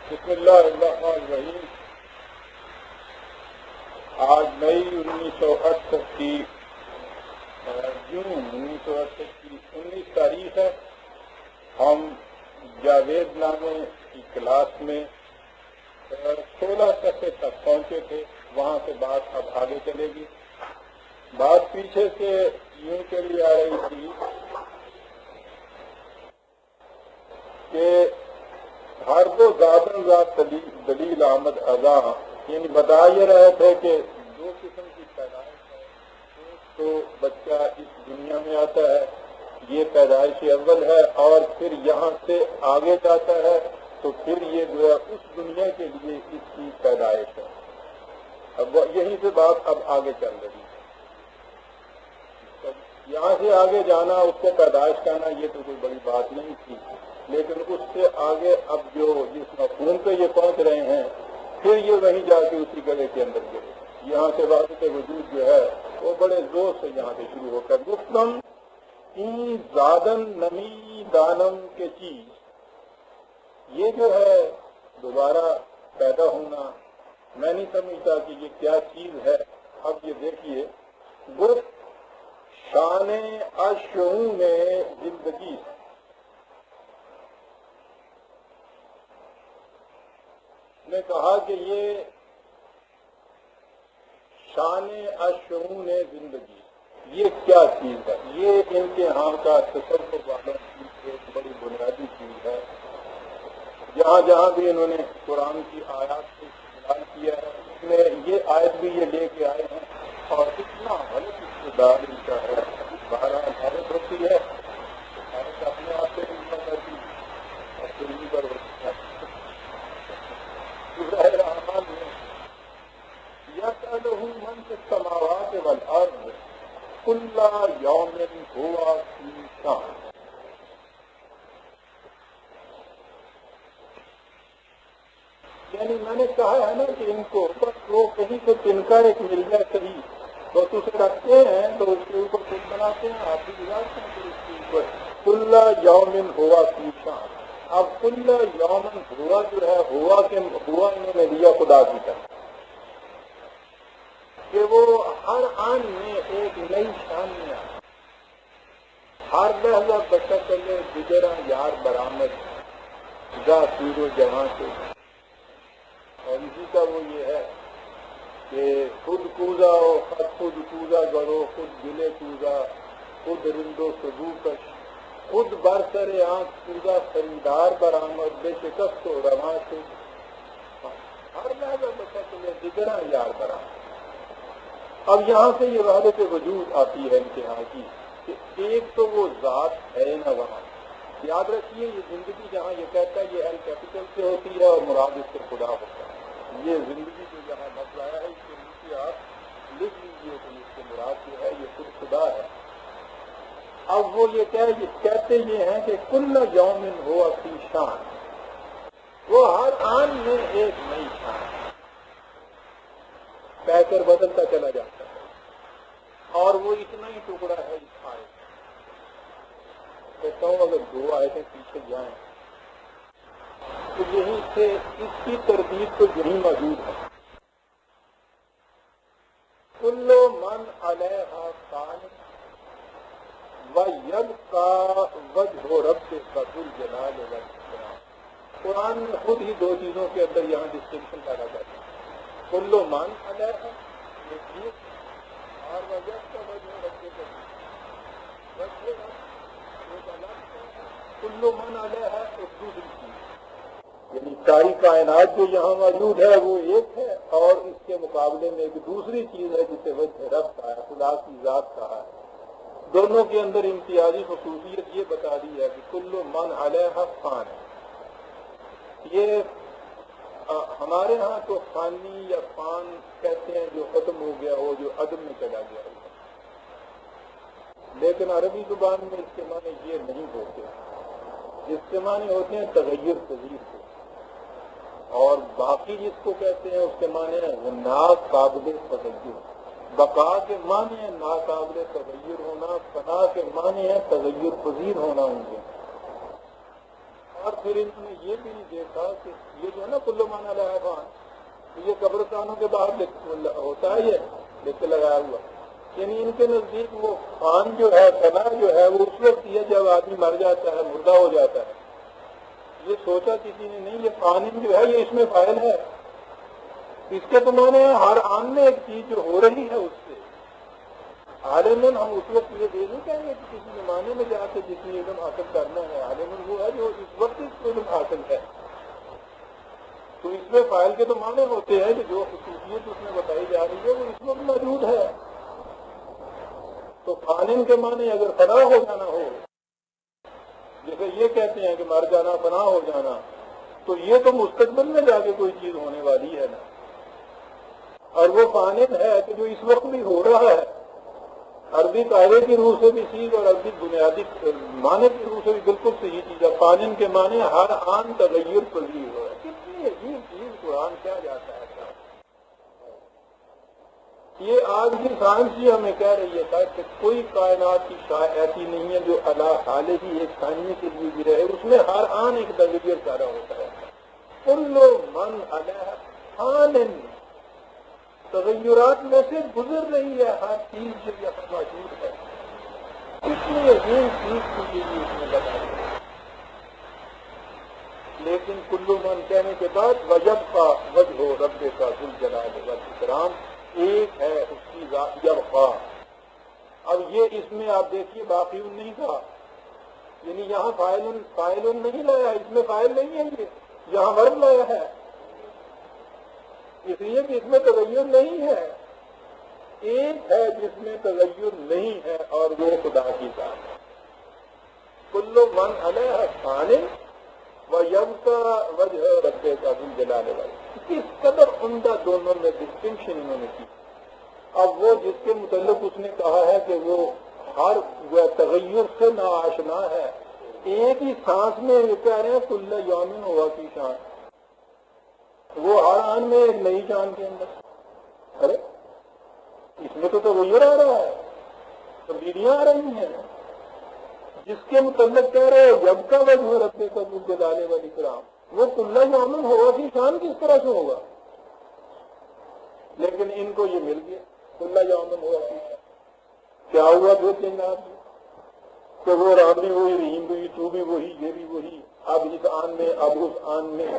بسم اللہ الرحمن الرحیم۔ آج مئی 1968 کی جون 1968 کی 19 تاریخ ہے۔ ہم جاوید نامے کی کلاس میں 16 صفحے تک پہنچے تھے، وہاں سے بات اب آگے چلے گی۔ بات پیچھے سے یوں چلی آ رہی تھی کہ ہر دو زادن ذات دلیل آمد ازاں، یعنی بتا یہ رہے تھے کہ دو قسم کی پیدائش ہے۔ ایک تو بچہ اس دنیا میں آتا ہے، یہ پیدائش اول ہے، اور پھر یہاں سے آگے جاتا ہے تو پھر یہ جو ہے اس دنیا کے لیے اس کی پیدائش ہے۔ اب یہیں سے بات اب آگے چل رہی ہے۔ یہاں سے آگے جانا، اس کو پیدائش کرنا، یہ تو کوئی بڑی بات نہیں تھی، لیکن اس سے آگے اب جو جس مفہوم پہ یہ پہنچ رہے ہیں، پھر یہ وہیں جا کے اسی گلے کے اندر گرے۔ یہاں سے وحدت وجود جو ہے وہ بڑے زور سے یہاں سے شروع ہو کر گفتم این زادن نمی دانم کے چیز، یہ جو ہے دوبارہ پیدا ہونا، میں نہیں سمجھتا کہ یہ کیا چیز ہے۔ اب یہ دیکھیے، گفت شان اشعون زندگی، نے کہا کہ یہ شان اشعون زندگی یہ کیا چیز ہے؟ یہ ان کے ہاں کا تصور والوں کی ایک بڑی بنیادی چیز ہے۔ جہاں جہاں بھی انہوں نے قرآن کی آیات کو استعمال کیا ہے، اس میں یہ آیت بھی یہ لے کے آئے ہیں، اور اتنا غلط اقتدار ان کا ہے، بہرحال حیرت ہوتی ہے، حیرت اپنے آپ سے نہیں کرتی اور پھر بھی پر ہوتی ہے۔ سورہ رحمان میں یسألہ من فی السماوات والارض کل یوم ہوا فی شان، یعنی میں نے کہا ہے نا کہ ان کو بس وہ کہیں سے تنکا ایک مل جائے صحیح، بس اسے رکھتے ہیں تو اس کے اوپر کچھ بناتے ہیں، آپ بھی گزارتے ہیں پھر اس کے اوپر کل یوم ہوا فی شان۔ اب کل یومن ہوا جو ہے، ہوا انہوں نے دیا خدا کی طرف کہ وہ ہر آن میں ایک نئی شان میں آئے، ہر لحظہ بچہ چلے گزرا یار برآمد جا سور و جہاں سے، اور اسی کا وہ یہ ہے کہ خود کوزا ہو خود کوزا گرو، خود گلے کوزا، خود رندو سبو کش، خود برسر آنکھ کوزا خریدار برآمد، بے شکست و رواں سے، ہر لحظہ بچہ چلے گزرا یار برآمد۔ اب یہاں سے یہ وحدت وجود آتی ہے انتہا کی کہ ایک تو وہ ذات ہے نہ وہاں۔ یاد رکھیے، یہ زندگی جہاں یہ کہتا ہے یہ ایل کیپیٹل سے ہوتی ہے اور مراد اس سے خدا ہوتا ہے۔ یہ زندگی جو یہاں لفظ آیا ہے، اس کے نیچے آپ لکھ لیجیے کہ اس سے مراد جو ہے یہ خود خدا ہے۔ اب وہ یہ کہتے یہ ہیں کہ کل یوم ہوا فی شان، وہ ہر آن میں ایک نئی شان کہہ کر بدلتا چلا جاتا ہے، اور وہ اتنا ہی ٹکڑا ہے اس آیت۔ کہتا ہوں اگر دو آیتیں پیچھے جائیں تو یہیں سے اس کی ترتیب تو یہی موجود ہے۔ کل من علیہا فان ویبقی وجہ ربک ذو الجلال والاکرام۔ قرآن میں خود ہی دو چیزوں کے اندر یہاں ڈسٹنکشن پیدا کرتا ہے، کل من علیہا یہ چیز، اور ویبقی وجہ ربک، وجہ رب ایک الگ ہے، کل من علیہا ایک دوسری چیز، یعنی ساری کائنات جو یہاں موجود ہے وہ ایک ہے، اور اس کے مقابلے میں ایک دوسری چیز ہے جسے وجہ رب کہا ہے، خدا کی ذات کہا ہے۔ دونوں کے اندر امتیازی خصوصیت یہ بتا دی ہے کہ کل من علیہا فان ہے۔ یہ ہمارے ہاں تو فانی یا فان کہتے ہیں جو ختم ہو گیا ہو، جو عدم میں چلا گیا ہو، لیکن عربی زبان میں اس کے معنی یہ نہیں ہوتے، اس کے معنی ہوتے ہیں تغیر پذیر کے، اور باقی جس کو کہتے ہیں اس کے معنی ہے ناقابل تغیر۔ بقا کے معنی ہے ناقابل تغیر ہونا، فنا کے معنی ہے تغیر پذیر ہونا ان کے، اور پھر انہوں نے یہ بھی نہیں دیکھا کہ یہ جو ہے نا کلو مانا لگا خان، یہ قبرستانوں کے باہر ہوتا ہے، یہ لکھ لگایا ہوا، یعنی ان کے نزدیک وہ خان جو ہے، فنا جو ہے، وہ اس وقت یہ جب آدمی مر جاتا ہے، مردہ ہو جاتا ہے۔ یہ سوچا کسی نے نہیں، یہ قانون جو ہے یہ اس میں فائل ہے، اس کے تو معنی ہر آن میں ایک چیز جو ہو رہی ہے اس سے عالمن، ہم اس وقت یہ نہیں کہیں گے کہ کسی زمانے میں جا کے جتنی علم حاصل کرنا ہے، عالمن وہ ہے جو اس وقت اس کو علم حاصل ہے۔ تو اس میں فائل کے تو معنی ہوتے ہیں کہ جو خصوصیت اس میں بتائی جا رہی ہے وہ اس وقت موجود ہے۔ تو قانون کے معنی اگر فنا ہو جانا ہو، جیسے یہ کہتے ہیں کہ مر جانا، فنا ہو جانا، تو یہ تو مستقبل میں جا کے کوئی چیز ہونے والی ہے نا، اور وہ قانون ہے کہ جو اس وقت بھی ہو رہا ہے، عربی قاعدے کی روح سے بھی چیز اور عربی بنیادی معنی کی روح سے بھی بالکل صحیح چیز ہے۔ قانون کے معنی ہر آن تغیر پذیر ہو ہے۔ کتنی عجیب چیز قرآن کیا جاتا ہے۔ یہ آج کی سائنس ہی ہمیں کہہ رہی ہے کہ کوئی کائنات کی شاء ایسی نہیں ہے جو اللہ حال ہی ایک ثانیے کے لیے بھی رہے، اس میں ہر آن ایک تغیر پیدا ہوتا ہے۔ کل من علیہ فان، تغیرات میں سے گزر رہی ہے ہر چیز جو یہاں موجود ہے۔ اتنی عظیم چیز کی اس میں بتائی ہے، لیکن کلو من کہنے کے بعد وجب کا وجہ رب کا ذوالجلال والاکرام ایک ہے، اس کی ذات یبقا۔ اب یہ اس میں آپ دیکھیے باقی نہیں تھا، یعنی یہاں فاعل نہیں لایا، اس میں فاعل نہیں ہے، یہ یہاں ورب لایا ہے، اس لیے کہ اس میں تغیر نہیں ہے۔ ایک ہے جس میں تغیر نہیں ہے اور وہ خدا کی ذات ہے۔ کل من علیہ فان ویبقی وجہ رب کا ذوالجلال والاکرام۔ کس قدر عمدہ دونوں میں ڈسٹنکشن انہوں نے کی۔ اب وہ جس کے متعلق اس نے کہا ہے کہ وہ ہر تغیر سے ناآشنا ہے، ایک ہی سانس میں یہ کہہ رہے ہیں کل یوم ہوا کی شان، وہ ہر آن میں ایک نئی شان کے اندر، ارے اس میں تو تغیر آ رہا ہے، تبدیلیاں آ رہی ہیں۔ جس کے متعلق کہہ رہے ہیں جب کا وجہ رب کا ذوالجلال والاکرام، وہ کل یوم ہوا کی شان کس طرح سے ہوگا؟ لیکن ان کو یہ مل گیا کل یوم ہوا کی شان۔ کیا ہوا پھر جناب کہ وہ رام بھی وہی، رحیم بھی، تو بھی وہی، یہ بھی وہی، اب اس آن میں اب اس آن میں،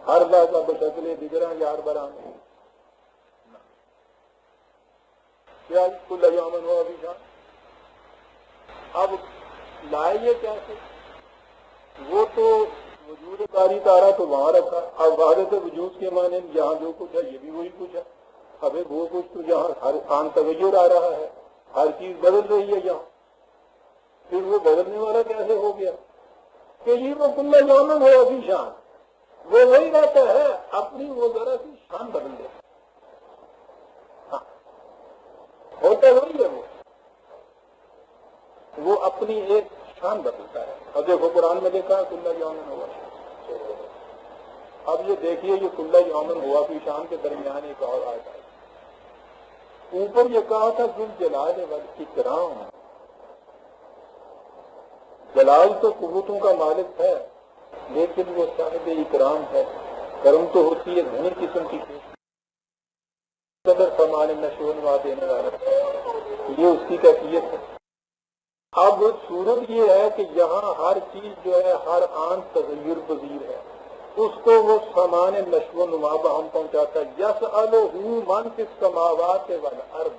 ہر لحظہ بشکل دیگراں یار برآں میں، کیا کل یوم ہوا کی شان۔ اب لائے کیسے؟ وہ تو وجود باری تارا تو وہاں رکھا، اب وحدت وجود کے معنی جہاں جو کچھ ہے یہ بھی وہی کچھ ہے، اب وہ کچھ تو جہاں ہر آن تغیر آ رہا ہے، ہر چیز بدل رہی ہے یہاں، پھر وہ بدلنے والا کیسے ہو گیا کہ یہ وہ کل یوم ہوا کی شان، وہ وہی رہتا ہے، اپنی وہ ذرا سی شان بدل دیتا ہے، ہوتا وہی ہے، وہ اپنی ایک شان بدلتا ہے۔ اب دیکھو قرآن میں دیکھا کل یوم ہوا، اب یہ دیکھیے یہ کل یوم ہوا کی شان کے درمیان ایک اور آیت ہے، اوپر یہ کہا تھا ذوالجلال والاکرام، جلال تو قوتوں کا مالک ہے لیکن وہ صاحب اکرام ہے، کرم تو ہوتی ہے گھنی قسم کی قدر فرمانے نشو و نما دینے والا، یہ اس کی کیفیت ہے۔ اب صورت یہ ہے کہ یہاں ہر چیز جو ہے ہر آن تغیر پذیر ہے، اس کو وہ سامان نشو و نما ہم پہنچاتا ہے۔ یسألہ من فی السماوات والارض،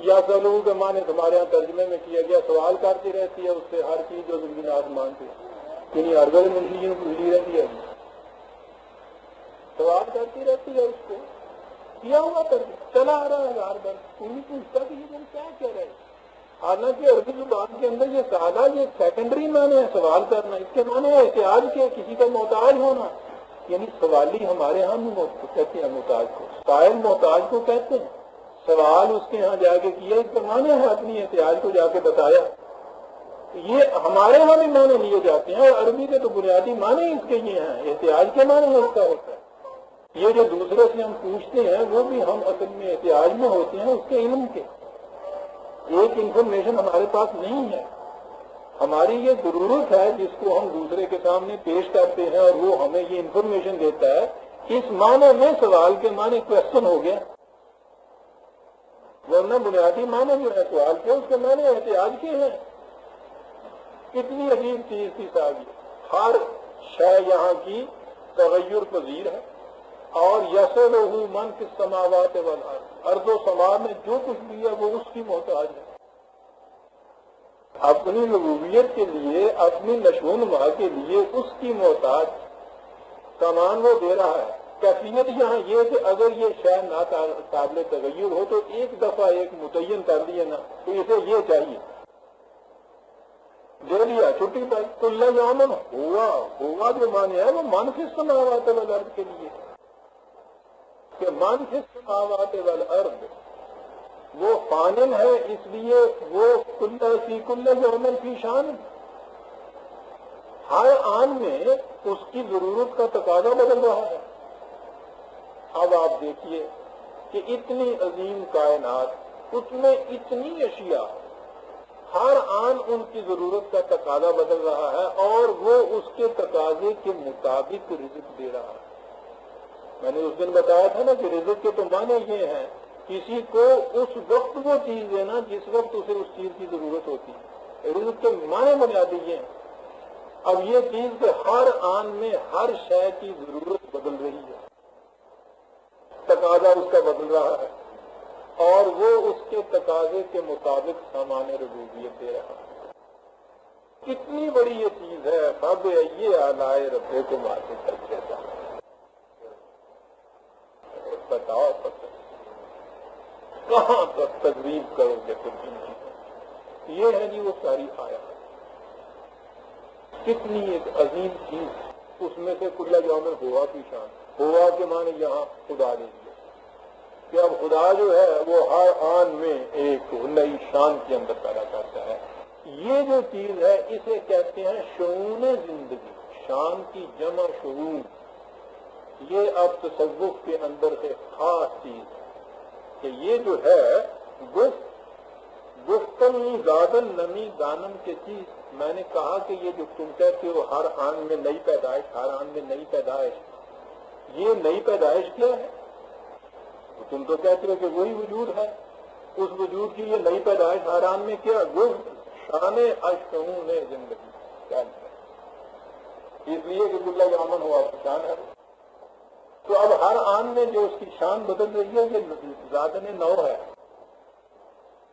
یسألہ کے معنی ہمارے یہاں ترجمے میں کیا گیا سوال کرتی رہتی ہے اس سے ہر چیز جو زمین آسمان سے، یعنی ارض منشیوں کو ملی رہتی ہے، سوال کرتی رہتی ہے، اس کو کیا ہوا ترجمہ چلا آ رہا ہے ہر بار، کوئی پوچھتا کہ یہ کیا کہہ رہے ہیں، حالانکہ عربی زبان کے اندر یہ سادہ یہ سیکنڈری معنی ہے سوال کرنا، اس کے معنی ہے احتیاج کے کسی کا محتاج ہونا، یعنی سوالی ہمارے ہاں بھی کہتے ہیں محتاج کو، سائل محتاج کو کہتے ہیں، سوال اس کے ہاں جا کے کیا، اس کا معنی ہے اپنی احتیاج کو جا کے بتایا، یہ ہمارے ہاں بھی معنی لیے جاتے ہیں، اور عربی کے تو بنیادی معنی اس کے یہ ہیں، احتیاج کے معنی اس کا ہوتا ہے۔ یہ جو دوسرے سے ہم پوچھتے ہیں وہ بھی ہم اصل میں احتیاج میں ہوتے ہیں اس کے علم کے، ایک انفارمیشن ہمارے پاس نہیں ہے، ہماری یہ ضرورت ہے جس کو ہم دوسرے کے سامنے پیش کرتے ہیں اور وہ ہمیں یہ انفارمیشن دیتا ہے، اس معنی میں سوال کے معنی کوشچن ہو گیا، ورنہ بنیادی معنی جو ہے سوال کے اس کے معنی احتیاج کے ہیں۔ کتنی عجیب چیز تھی صاحب، ہر شے یہاں کی تغیر پذیر ہے، اور یسلہ من فی السماوات والارض، ارض و سما میں جو کچھ بھی ہے وہ اس کی محتاج ہے، اپنی ربوبیت کے لیے، اپنی نشو و نما کے لیے اس کی محتاج، سامان وہ دے رہا ہے۔ کیفیت یہاں یہ کہ اگر یہ شے ناقابل تغیر ہو تو ایک دفعہ ایک متعین کر لیے نا تو اسے یہ چاہیے، دے دیا چھٹی پائی، کل یوم ہوا جو معنی ہے وہ من فی السماوات والارض کے لیے، کہ من فی السماوات والارض وہ فانن ہے، اس لیے وہ کل یوم فی شان، ہر آن میں اس کی ضرورت کا تقاضا بدل رہا ہے۔ اب آپ دیکھیے کہ اتنی عظیم کائنات، اس میں اتنی اشیاء، ہر آن ان کی ضرورت کا تقاضا بدل رہا ہے اور وہ اس کے تقاضے کے مطابق رزق دے رہا ہے۔ میں نے اس دن بتایا تھا نا کہ رزق کے تو معنی یہ ہیں، کسی کو اس وقت وہ چیز دینا جس وقت اسے اس چیز کی ضرورت ہوتی ہے، رزق کے معنی بنیادی یہ ہیں۔ اب یہ چیز کہ ہر آن میں ہر شے کی ضرورت بدل رہی ہے، تقاضا اس کا بدل رہا ہے، اور وہ اس کے تقاضے کے مطابق سامان ربوبیت دے رہا ہے۔ کتنی بڑی یہ چیز ہے، فب یہ آلائے ربے کو ماتے کرتے تھا، بتاؤ کہاں تک تجویز کرو گے تم ان چیزوں؟ یہ ہے جی وہ ساری آیات، کتنی ایک عظیم چیز، اس میں سے کل یوم ہوا کی شان، ہوا کے معنی یہاں خدا دے دیا کہ اب خدا جو ہے وہ ہر آن میں ایک نئی شان کے اندر پیدا کرتا ہے۔ یہ جو چیز ہے اسے کہتے ہیں شعون زندگی، شان کی جمع شعون۔ یہ اب تصوف کے اندر سے خاص چیز ہے کہ یہ جو ہے گفتنی زادن نمی دانم کے چیز، میں نے کہا کہ یہ جو تم کہتے ہو ہر آن میں نئی پیدائش، ہر آن میں نئی پیدائش، یہ نئی پیدائش کیا ہے؟ تم تو کہتے ہو کہ وہی وجود ہے، اس وجود کی یہ نئی پیدائش ہر آن میں کیا؟ شان اشعون زندگی، کیا ہے؟ اس لیے کہ کل یوم ہوا شان ہے۔ تو اب ہر آن میں جو اس کی شان بدل رہی ہے یہ زادن نو ہے،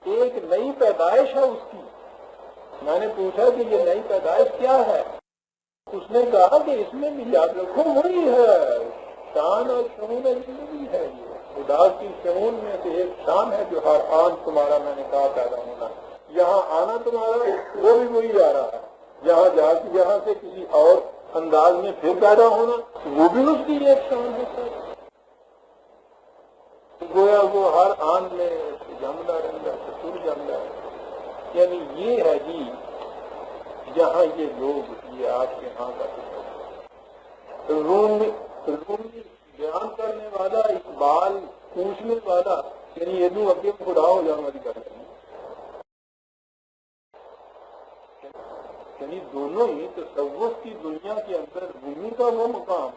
ایک نئی پیدائش ہے اس کی۔ میں نے پوچھا کہ یہ نئی پیدائش کیا ہے؟ اس نے کہا کہ اس میں بھی یاد رکھو وہی ہے، شان اور شعون زندگی ہے، یہ خدا کی شعون میں سے ایک شان ہے جو ہر آن تمہارا، میں نے کہا پیدا ہونا، یہاں آنا تمہارا وہ بھی وہی آ رہا ہے، یہاں سے کسی اور انداز میں پھر پیدا ہونا وہ بھی اس کی ایک شان ہے۔ گویا وہ ہر آن میں جمدا رہتا ہے، سر جمدا ہے، یعنی یہ ہے جی جہاں یہ لوگ، یہ آپ کے ہاں کا رومی بیان کرنے والا، اقبال پوچھنے والا، یعنی یہ دو اگے خدا ہو جانا بھی کرتے ہیں، یعنی دونوں ہی تصوف کی دنیا کے اندر رومی کا وہ مقام،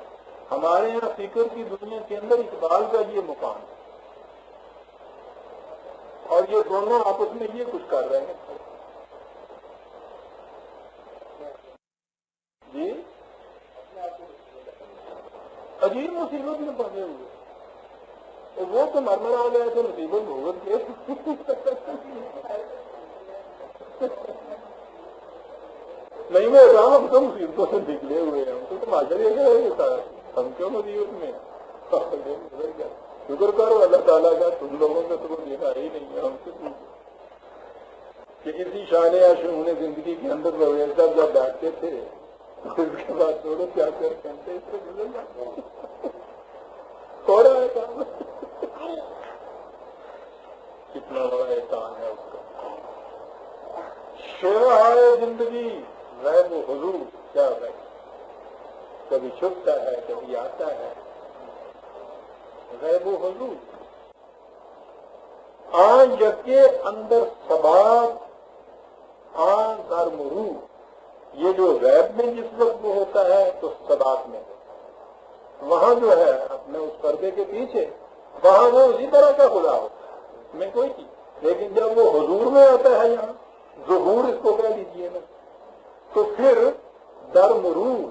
ہمارے یہاں فکر کی دنیا کے اندر اقبال کا یہ مقام، اور یہ دونوں آپس میں یہ کچھ کر رہے ہیں۔ جی عجیب مصیبت میں پڑے ہوئے، اور وہ تو مرمر آ گئے تھے مصیبت بھگت کے، نہیں میں ہم تو مصیبتوں سے نکلے ہوئے ہیں، ہم تو تماشا دیکھ رہے ہیں، ہم کیوں مصیبت میں؟ شکر کرو اللہ تعالیٰ کا، تم لوگوں کا تو دیکھا ہی نہیں ہے، ہم سے کہ اسی شان شعون زندگی کے اندر رویہ صاحب جب بیٹھتے تھے اس کے بعد دونوں کیا کر کرتے اس سے گزر جاتے ہو رہا ہے کام، کتنا بڑا احسان ہے اس کا۔ شعاع زندگی غیب و حضور، کیا غیب، کبھی چھپتا ہے کبھی آتا ہے، غیب و حضور آن یکے اندر ثبات آن در مرور، یہ جو غیب میں جس وقت وہ ہوتا ہے تو صداق میں ہوتا ہے، وہاں جو ہے اپنے اس پردے کے پیچھے وہاں وہ اسی طرح کا خدا ہوتا ہے، اس میں کوئی چیز، لیکن جب وہ حضور میں آتا ہے یہاں ظہور اس کو کہہ دیجیے نا، تو پھر در مرور،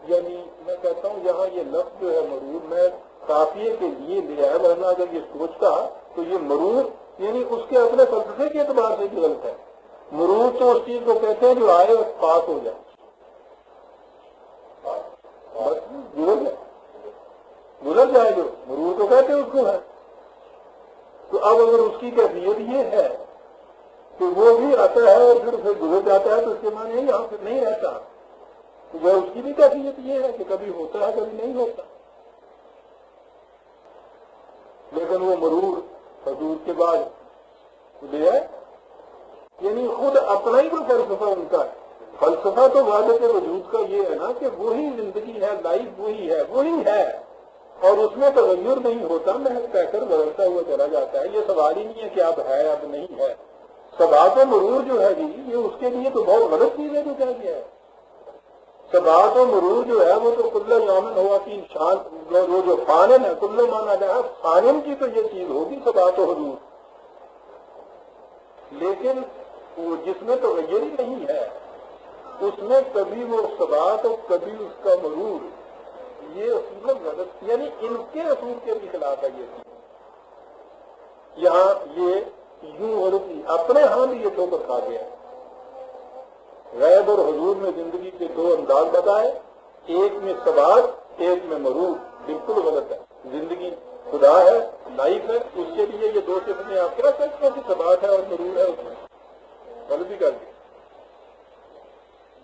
یعنی میں کہتا ہوں یہاں یہ لفظ جو ہے مرور میں قافیے کے لیے لیا ہے، ورنہ اگر یہ سوچتا تو یہ مرور یعنی اس کے اپنے فلسفے کے اعتبار سے بھی غلط ہے۔ مرور تو اس چیز کو کہتے ہیں جو آئے اور پاس ہو جائے، بس گزر جائے، جو مرور تو کہتے ہیں اس کو ہے۔ تو اب اگر اس کی کیفیت یہ ہے کہ وہ بھی آتا ہے اور پھر گزر جاتا ہے تو اس کے معنی ہے یہاں پھر نہیں رہتا، تو وہ اس کی بھی کیفیت یہ ہے کہ کبھی ہوتا ہے کبھی نہیں ہوتا، لیکن وہ مرور حضور کے بعد خود ہے، یعنی خود اپنا ہی کوئی فلسفہ ان کا ہے۔ فلسفہ تو وحدت وجود کا یہ ہے نا کہ وہی زندگی ہے، لائف وہی ہے اور اس میں تغیر نہیں ہوتا، محض کہہ کر بدلتا ہوا چلا جاتا ہے۔ یہ سوال ہی نہیں ہے کہ اب ہے اب نہیں ہے۔ ثبات و مرور جو ہے جی یہ اس کے لیے تو بہت غلط چیز ہے جو کہہ گیا ہے۔ ثبات و مرور جو ہے وہ تو کل یومن ہوا کہ انسان وہ جو فانن ہے، کل مانا جائے فانن کی تو یہ چیز ہوگی ثبات و حضور، لیکن وہ جس میں تغیر ہی نہیں ہے اس میں کبھی وہ ثبات اور کبھی اس کا مرور، یہ اصول غلط، یعنی ان کے اصول کے بھی خلاف ہے یہ چیز۔ یہاں یہ یوں غلط اپنے ہاں بھی یہ ٹھوکر کھا گیا، غیب اور حضور میں زندگی کے دو انداز بتائے، ایک میں ثبات ایک میں مرور، بالکل غلط ہے۔ زندگی خدا ہے، لائف ہے، اس کے لیے یہ دو صفتیں آپ کیا سکتے ہیں کہ ثبات ہے اور مرور ہے، اس میں غلطی کر دی۔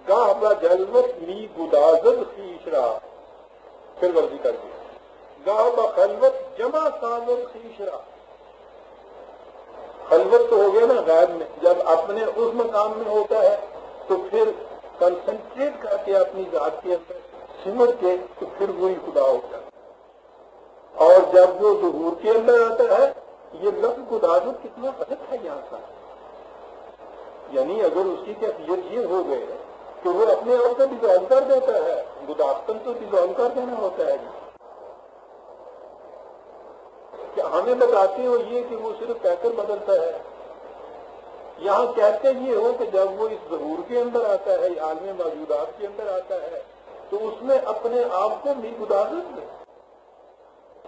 گاہ با جلوت می گدازد خویش را، پھر غلطی کر دی۔ گاہ با خلوت جمع سازد خویش را، خلوت تو ہو گیا نا غیب میں، جب اپنے اس مقام میں ہوتا ہے تو پھر کنسنٹریٹ کر کے اپنی ذات کے اندر سمٹ کے تو پھر وہی خدا ہوتا ہے، اور جب وہ ظہور کے اندر آتا ہے یہ لفظ گدازد کتنا غلط ہے یہاں کا، یعنی اگر اس کی کیفیت یہ ہو گئے کہ وہ اپنے آپ کو ڈیزائن کر دیتا ہے، گداستن تو ڈیزائن کر دینا ہوتا ہے کہ ہمیں بتاتے ہو یہ کہ وہ صرف کہہ کر بدلتا ہے، یہاں کہتے یہ ہو کہ جب وہ اس ظہور کے اندر آتا ہے، عالم موجودات کے اندر آتا ہے تو اس میں اپنے آپ کو بھی گدازت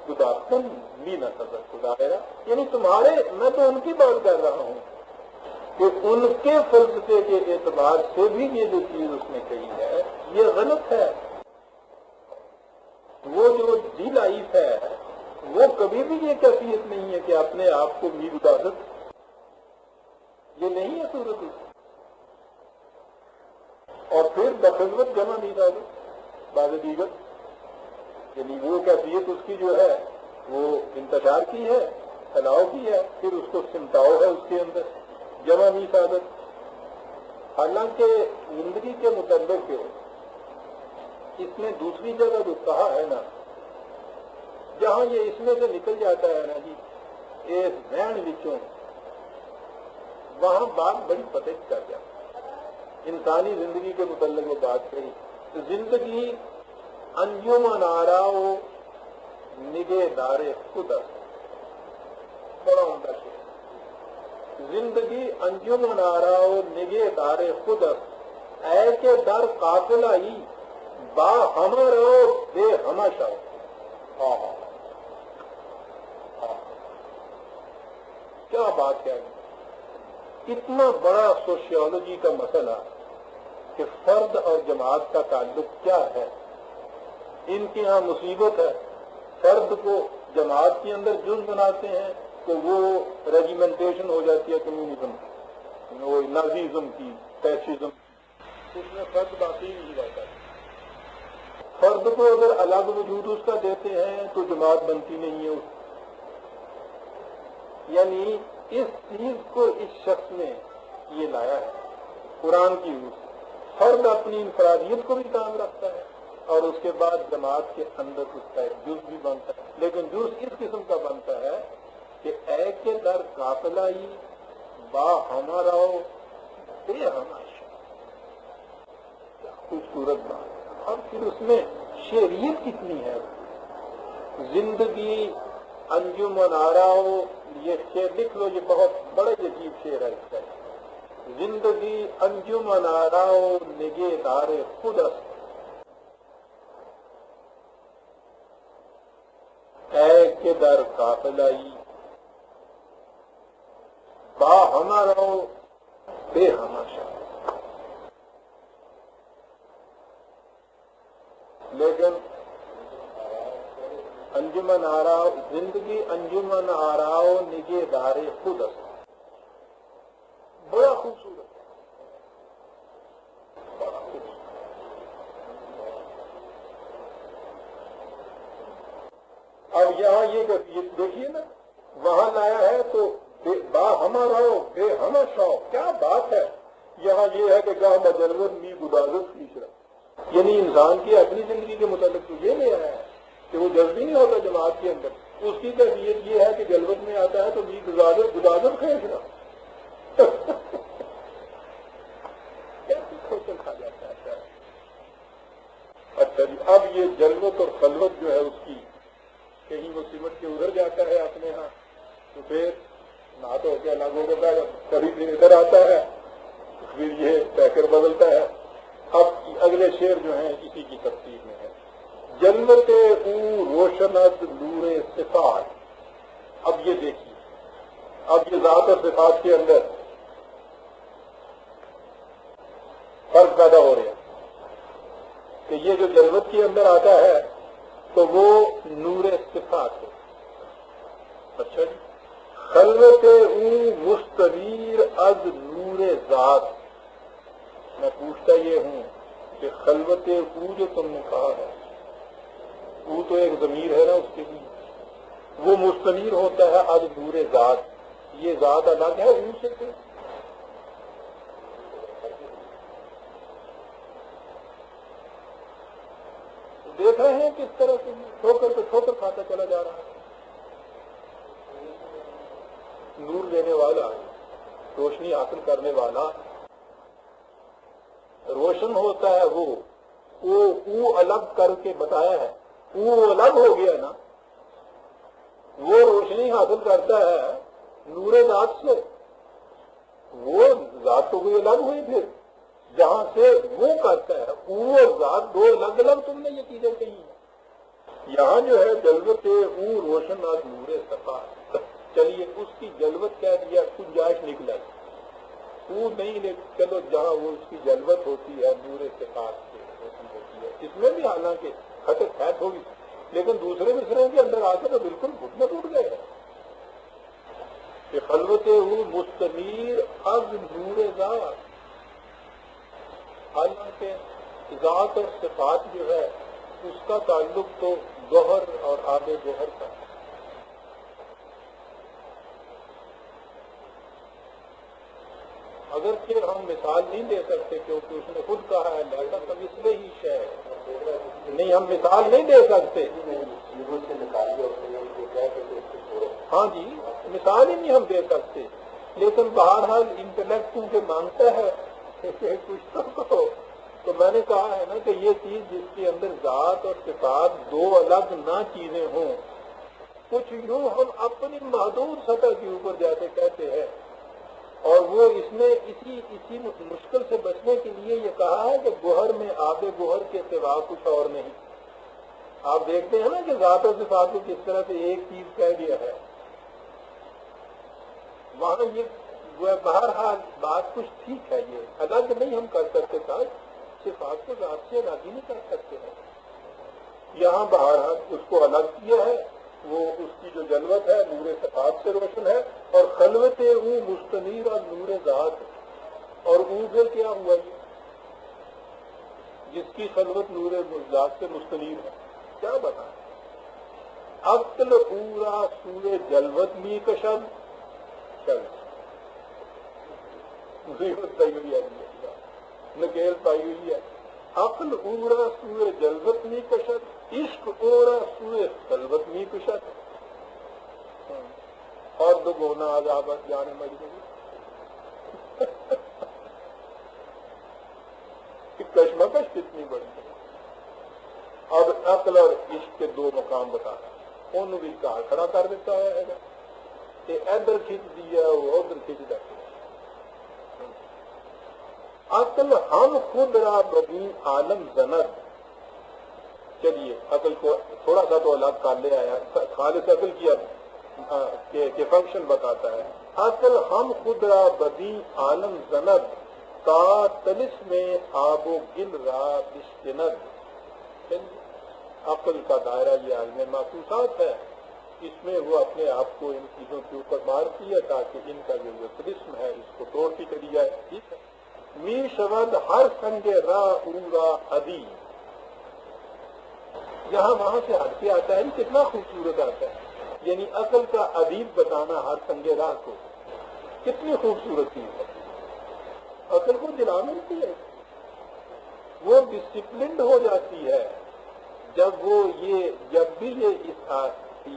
گداستن بھی نہ خدا ہے، یعنی تمہارے، میں تو ان کی بات کر رہا ہوں کہ ان کے فلسفے کے اعتبار سے بھی یہ جو چیز اس نے کہی ہے یہ غلط ہے۔ وہ جو دی لائف ہے وہ کبھی بھی یہ کیفیت نہیں ہے کہ اپنے آپ کو بھی گدازت، یہ نہیں ہے صورت اس، اور پھر بخلوت جمع نہیں ثابت بعض دیگر، یعنی وہ کیفیت اس کی جو ہے وہ انتشار کی ہے، پھیلاؤ کی ہے، پھر اس کو سمٹاؤ ہے اس کے اندر، جمع نہیں ثابت۔ حالانکہ زندگی کے متعلق اس میں دوسری جگہ جو کہا ہے نا، جہاں یہ اس میں سے نکل جاتا ہے نا جی اس ذہن وچوں، وہاں بات بڑی پتہ کر جاتا ہے۔ انسانی زندگی کے متعلق وہ بات کہی، زندگی انجمن آراؤ نگہ دار خود، بڑا عمدہ شعر، زندگی انجمن آراؤ نگہ دار خود، اے کہ در قافلہ ہی با ہمہ رہو بے ہمہ شو۔ کیا بات ہے، اتنا بڑا سوشیولوجی کا مسئلہ کہ فرد اور جماعت کا تعلق کیا ہے، ان کے ہاں مصیبت ہے، فرد کو جماعت کے اندر جز بناتے ہیں تو وہ ریجیمنٹیشن ہو جاتی ہے کمیونزم، وہ نازیزم کی، فیشزم، اس میں فرد باقی نہیں رہتا۔ فرد کو اگر الگ وجود اس کا دیتے ہیں تو جماعت بنتی نہیں ہے اس، یعنی اس چیز کو اس شخص نے یہ لایا ہے قرآن کی روح سے۔ فرد اپنی انفرادیت کو بھی کام رکھتا ہے اور اس کے بعد جماعت کے اندر اس کا ایک جز بھی بنتا ہے، لیکن جز اس قسم کا بنتا ہے کہ اے کے در قافلہ ہی با ہمارا بے ہماشا، خوبصورت بات. اور پھر اس میں شعریت کتنی ہے. زندگی انجمن آراؤ، یہ شعر لکھ لو، یہ بہت بڑا عجیب شعر ہے اس کا. زندگی انجمن آراؤ نگے دار خود است، اے کہ در قافلائی با ہمارا بے ہماشا. لیکن انجمن آراؤ، زندگی انجمن آراؤ نگے دار خود است، بڑا خوبصورت، بڑا خوبصورت. اب یہاں یہ دیکھیے نا، وہاں لایا ہے تو با ہمارا بے ہماشا، کیا بات ہے. یہاں یہ ہے کہ گاہ مجلوت می گدازت تیسرا، یعنی انسان کی اپنی زندگی کے متعلق تو یہ لے آیا ہے کہ وہ جذبی نہیں ہوتا جماعت کے اندر. اس کی کیفیت یہ ہے کہ جلوت میں آتا ہے تو می گدازت کھینچنا کیسے کھوچل کھا جاتا ہے. اچھا جی، اب یہ جلوت اور خلوت جو ہے اس کی، کہیں وہ سمٹ کے ادھر جاتا ہے اپنے ہاں تو پھر نہ تو کیا الگ ہو جاتا ہے، کبھی پھر ادھر آتا ہے پھر یہ پیکر بدلتا ہے. اب اگلے شعر جو ہیں اسی کی تفصیل میں ہے. جلوت او روشنت نور صفات. اب یہ دیکھیے، اب یہ ذات اور صفات کے اندر فرق پیدا ہو رہا ہے کہ یہ جو جلوت کے اندر آتا ہے تو وہ نور صفات ہے. اچھا جی، خلوت او مستنیر از نور ذات. میں پوچھتا یہ ہوں کہ خلوت او جو تم نے کہا ہے، او تو ایک ضمیر ہے نا اس کے لیے، وہ مستنیر ہوتا ہے از نور ذات. یہ ذات الگ ہے او سے. دیکھ رہے ہیں کس طرح سے ٹھوکر پہ ٹھوکر کھاتا چلا جا رہا ہے. نور دینے والا، روشنی حاصل کرنے والا روشن ہوتا ہے. وہ الگ کر کے بتایا ہے، وہ الگ ہو گیا نا. وہ روشنی حاصل کرتا ہے نور ذات سے، وہ ذات تو کوئی الگ ہوئی پھر جہاں سے وہ کرتا ہے. وہ اور ذات دو الگ الگ تم نے یہ چیزیں کہی ہیں. یہاں جو ہے جلوت او روشن آج نور صفات. چلیے اس کی جلوت کہہ دیا، گنجائش نکلا وہ نہیں، چلو جہاں وہ اس کی جلوت ہوتی ہے نور صفات سے روشن ہوتی ہے. اس میں بھی حالانکہ خطر خیت ہوگی، لیکن دوسرے مصروں کے اندر آ کے تو بالکل گھٹنے ٹوٹ گئے ہیں کہ خلوت او مستنیر از نور ذات. حالانکہ ذات اور صفات جو ہے اس کا تعلق تو گوہر اور آب گوہر کا ہے. اگرچہ ہم مثال نہیں دے سکتے کیونکہ اس نے خود کہا ہے لیکن تم اس میں ہی شے نہیں، ہم مثال نہیں دے سکتے. ہاں جی، مثال ہی نہیں ہم دے سکتے. لیکن بہرحال انٹلیکٹ کے مانگتا ہے کچھ تو میں نے کہا ہے نا کہ یہ چیز جس کے اندر ذات اور صفات دو الگ نہ چیزیں ہوں، کچھ یوں ہم اپنی محدود سطح کے اوپر جیسے کہتے ہیں، اور وہ اس میں اسی مشکل سے بچنے کے لیے یہ کہا ہے کہ گوہر میں آب گوہر کے سوا کچھ اور نہیں. آپ دیکھتے ہیں نا کہ ذات اور صفات کو کس طرح سے ایک چیز کہہ دیا ہے. وہاں یہ بہرحال بات کچھ ٹھیک ہے، یہ الگ نہیں ہم کر سکتے تھا، صفات کو ذات سے الگ ہی نہیں کر سکتے ہیں. یہاں بہرحال اس کو الگ کیا ہے. وہ اس کی جو جلوت ہے نور صفات سے روشن ہے، اور خلوت او مستنیر اور نور ذات. اور او پھر کیا ہوا جس کی خلوت نور ذات سے مستنیر ہے، کیا بتائیں. عقل پورا سور جلوت می کشد چل نکیل پائی ہوئی ہے. عقل اورا سوئے جلوت می کشد، عشق اورا سوئے خلوت می کشد. اور دو گونا عذابت جانے مجبوری. اب عقل اور عشق کے دو مقام بتا رہا انہوں بھی کہا کھڑا کر دیتا ہے کہ ادھر کھینچ دیا وہ ادھر کھینچ دیتا ہے. عقل ہم خود را بدی عالم زند. چلیے عقل کو تھوڑا سا تو الگ کر لے آیا, خالص عقل کی فنکشن بتاتا ہے. عقل ہم خود را بدی عالم زند تا تلس میں آب و گل را بشکند. عقل کا دائرہ یہ عالم محسوسات ہے, اس میں وہ اپنے آپ کو ان چیزوں کے اوپر مارتی ہے تاکہ ان کا جو طلسم ہے اس کو توڑتی چلی جائے. ٹھیک ہے. می شود ہر سنگ راہ اونگا ادی. یہاں وہاں سے ہٹ کے آتا ہے, کتنا خوبصورت آتا ہے. یعنی عقل کا ادیب بتانا ہر سنگ راہ کو کتنی خوبصورت چیز ہے. عقل کو جلا ملتی ہے, وہ ڈسپلنڈ ہو جاتی ہے جب وہ جب بھی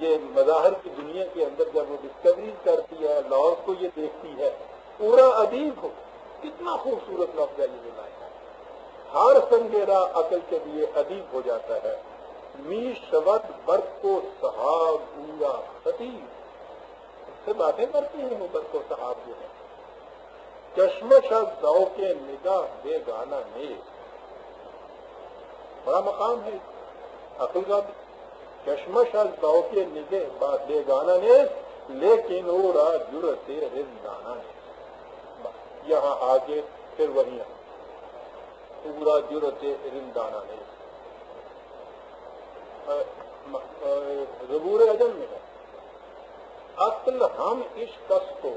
یہ مظاہر کی دنیا کے اندر جب وہ ڈسکوریز کرتی ہے, لاز کو یہ دیکھتی ہے. پورا ادیب ہو, کتنا خوبصورت لفظ ہے یہ بنایا. ہر سنگیرا عقل کے لیے ادیب ہو جاتا ہے. می شبد برق کو صحاب اونگا خطیب. سے باتیں کرتے ہیں وہ برق و صحاب جو ہے. چشمش از ذوق نگاہ بے گانا نیز. بڑا مقام ہے عقل کا بھی. چشمش از ذوق نگاہ بے گانا نیز لیکن او را جرت رندانہ نیز. یہاں آگے پھر وہی پورا جرت رندانہ نیز. زبور اجم میں ہے عقل ہم عشق کو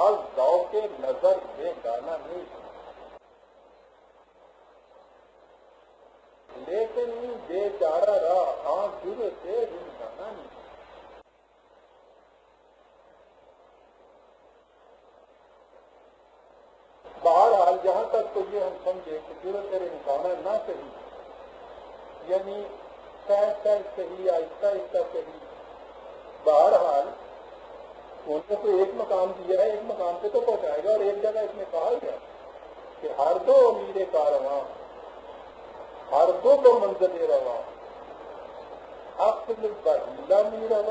از ذوق نظر بے گانا نیز لیکن بے چارہ راہ آنکھ جرت رندانہ نیز. بہرحال جہاں تک تو یہ ہم سمجھے کہ جرت رندانہ نہ صحیح, یعنی سہج سہج صحیح, آہستہ آہستہ صحیح. بہرحال انہوں کو ایک مقام دیا ہے, ایک مقام پہ تو پہنچائے گا. اور ایک جگہ اس میں کہا گیا کہ ہر دو امیر کارواں ہر دو منزل رواں عقل بحیلہ می رود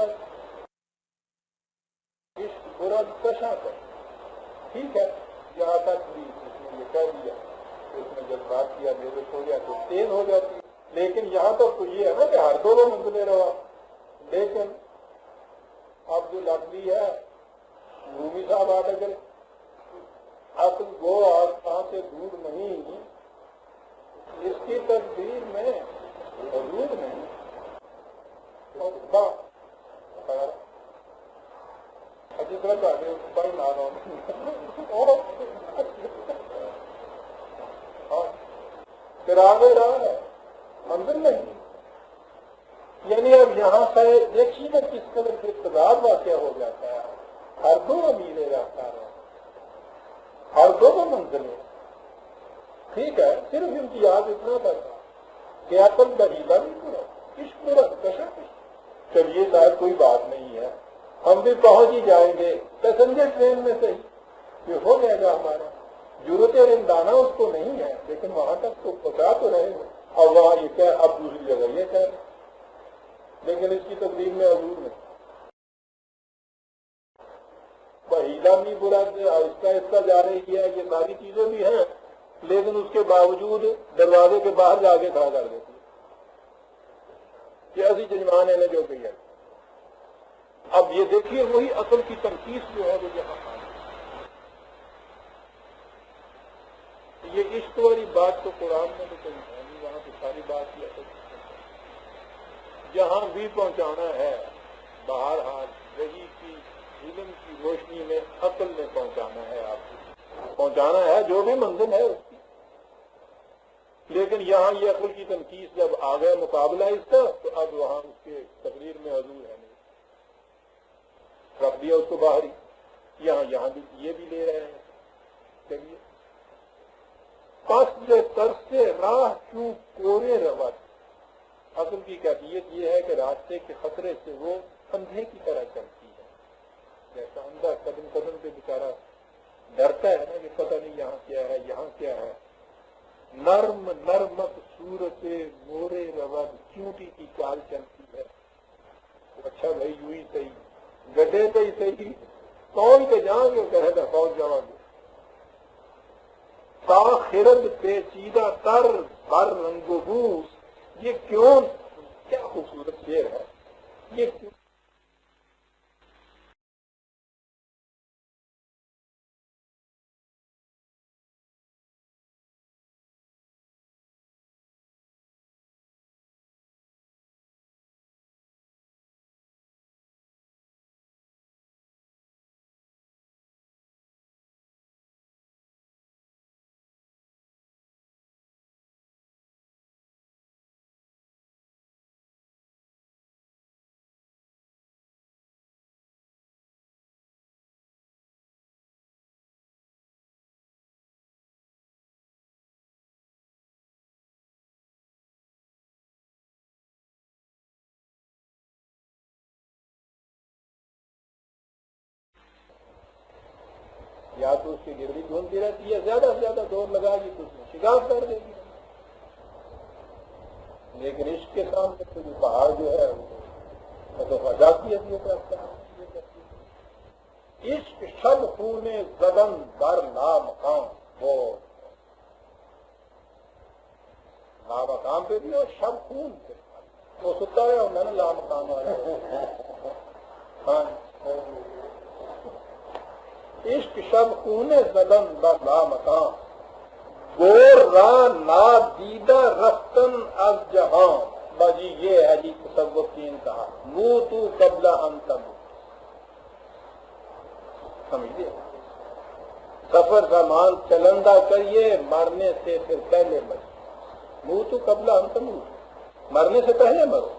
عشق برد کشاں کر. ٹھیک ہے, یہاں تک بھی اس نے یہ کہہ دیا کہ اس نے جذبات کیا میرے ہو گیا تو تیز ہو جاتی. لیکن یہاں تک تو یہ ہے نا کہ ہر دو منزل روا. لیکن اب جو لفظی ہے رومی صاحب آ کر عقل گو آسمان سے دور نہیں, اس کی تدبیر میں حضور نہیں. جس طرح بڑی نہ چراغ راہ ہے منزل نہیں. یعنی اب یہاں سے دیکھیے نا کس قدر سے اقتدار واقع ہو جاتا ہے. ہر دو امیر رہتا ہے, ہر دو منزلیں. ٹھیک ہے, صرف امتیاز اتنا تھا کہ عقل بحیلہ بھی کرو عشق برد کشاں. چلیے شاید کوئی بات نہیں ہے, ہم بھی پہنچ ہی جائیں گے پیسنجر ٹرین میں صحیح, یہ ہو جائے گا ہمارا. جرت رندانہ اس کو نہیں ہے, لیکن وہاں تک تو پہنچا تو رہے گا. اور وہاں یہ کہہ, اب دوسری جگہ یہ کہہ رہے, لیکن اس کی تقدیر میں حضور نہیں. بحیلہ بھی برا آہستہ آہستہ جا رہی ہے, یہ ساری چیزیں بھی ہیں, لیکن اس کے باوجود دروازے کے باہر جا کے کھڑا کر دیتی ہے کہ ایسی ججمان ہے جو بھی ہے. اب یہ دیکھیے وہی اصل کی تنقید جو ہے وہ یہاں یہ عشق والی بات تو قرآن میں تو کہیں ہے نہیں, وہاں تو ساری بات یہ اصل جہاں بھی پہنچانا ہے بہرحال وہی کی علم کی روشنی میں عقل میں پہنچانا ہے. آپ کو پہنچانا ہے جو بھی منزل ہے اس کی. لیکن یہاں یہ عقل کی تنقید جب آ گیا مقابلہ اس کا, تو اب وہاں اس کے تقریر میں حضور ہے نہیں, رکھ دیا اس کو باہر ہی. یہاں بھی یہ بھی لے رہے ہیں. چلیے قصد ترس راہ کیوں کورے روت. عقل کی کیفیت یہ ہے کہ راستے کے خطرے سے وہ اندھے کی طرح چلتی ہے. جیسا اندھا قدم قدم پہ بیچارہ ڈرتا ہے نا کہ پتہ نہیں یہاں کیا ہے یہاں کیا ہے. نرم نرمت صورت مورے رود چونٹی کی چال چلتی ہے. اچھا بھائی یوں ہی صحیح گڈے تو ہی صحیح کون کے جاؤ گے کہے گا فوج جاؤ گے. خرد پیچیدہ تر بر رنگ و بوس یہ کیوں کیا خوبصورت شعر ہے یہ کیوں یا تو اس کی گردی ڈھونڈتی رہتی ہے زیادہ سے زیادہ دور لگا گی تو اس میں شکار کر دے گی. لیکن عشق کے سامنے تو جو پہاڑ جو ہے وہ تو جاتی ہے. عشق شب خون زدن بر لا مقام وہ لا مقام پہ بھی اور شب خون پہ وہ ستا ہے اور میں نے لا مقام آ رہا ہاں عشق شب خون زدن بر لا مقام گور را نا دیدہ رفتن از جہاں. باجی یہ ہے جی تصوف کی انتہا. منہ تو قبلہ ہم تب سمجھیے سفر سامان چلندہ کریے مرنے سے پھر پہلے مرے. منہ تو قبلہ ہم تب مرنے سے پہلے مرو.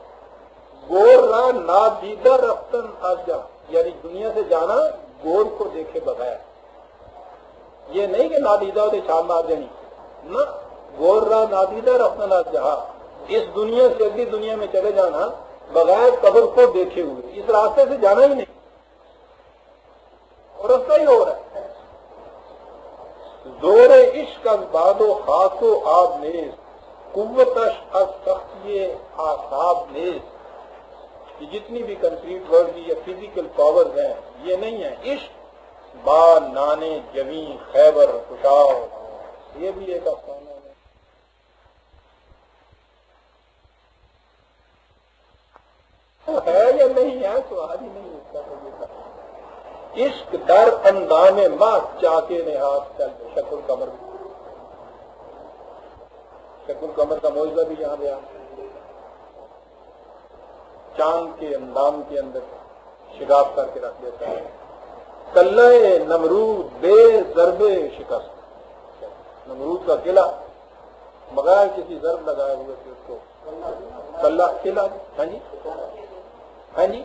گور را نا دیدہ رفتن از جہاں یعنی دنیا سے جانا گور کو دیکھے بغیر. یہ نہیں کہ نادیدہ ہوتے چھال مار دینی نہ. گور را نادیدہ رفتن از جہاں اس دنیا سے اگلی دنیا میں چلے جانا بغیر قبر کو دیکھے ہوئے. اس راستے سے جانا ہی نہیں اور رستہ ہی ہو رہا ہے. زور عشق از باد و خاک و آب نیز قوتش از سختی آساب نیز. یہ جتنی بھی کنکریٹ ورڈ کی یا فزیکل پاورز ہیں یہ نہیں ہے. عشق با نانے جمی خیبر کشاؤ یہ بھی ایک افسانہ ہے یا نہیں ہے تو آج ہی نہیں ہوتا. عشق در اندام ماں چاکے نے ہاتھ چل شکل القمر کا معجزہ بھی یہاں گیا. چاند کے اندام کے اندر شگاف کر کے رکھ دیتا ہے. کلہ نمرود بے ضرب شکست. نمرود کا قلعہ بغیر کسی ضرب لگائے ہوئے تھے اس کو کلہ قلعہ. ہاں جی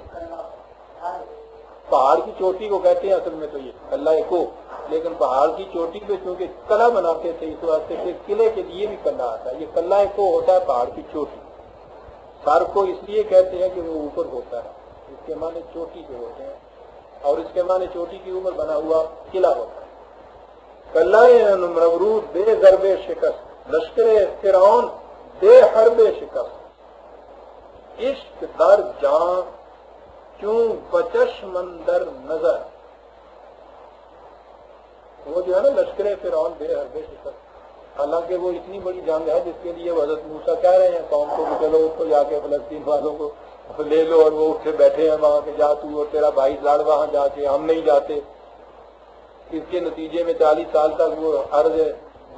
پہاڑ کی چوٹی کو کہتے ہیں اصل میں تو یہ کلہ کو. لیکن پہاڑ کی چوٹی پہ چونکہ قلعہ بناتے تھے اس واسطے پھر قلعے کے لیے بھی قلعہ آتا ہے. یہ قلعہ کو ہوتا ہے پہاڑ کی چوٹی. سر کو اس لیے کہتے ہیں کہ وہ اوپر ہوتا ہے. اس کے معنی چوٹی پہ ہوتے ہیں اور اس کے معنی چوٹی کے اوپر بنا ہوا قلعہ ہوتا ہے. قلعہ نمرود بے ضرب شکست لشکر فرعون بے حرب شکست. عشق در جان کیوں بچش مندر نظر. وہ جو ہے نا لشکر فرعون بے حرب شکست. حالانکہ وہ اتنی بڑی جنگ ہے جس کے لیے حضرت موسیٰ کہہ رہے ہیں قوم کو کہ چلو اس کو جا کے فلسطین والوں کو لے لو اور وہ اٹھ کے بیٹھے ہیں وہاں کے جا تو اور تیرا بھائی لڑ وہاں جا کے ہم نہیں جاتے. اس کے نتیجے میں 40 سال تک وہ عرض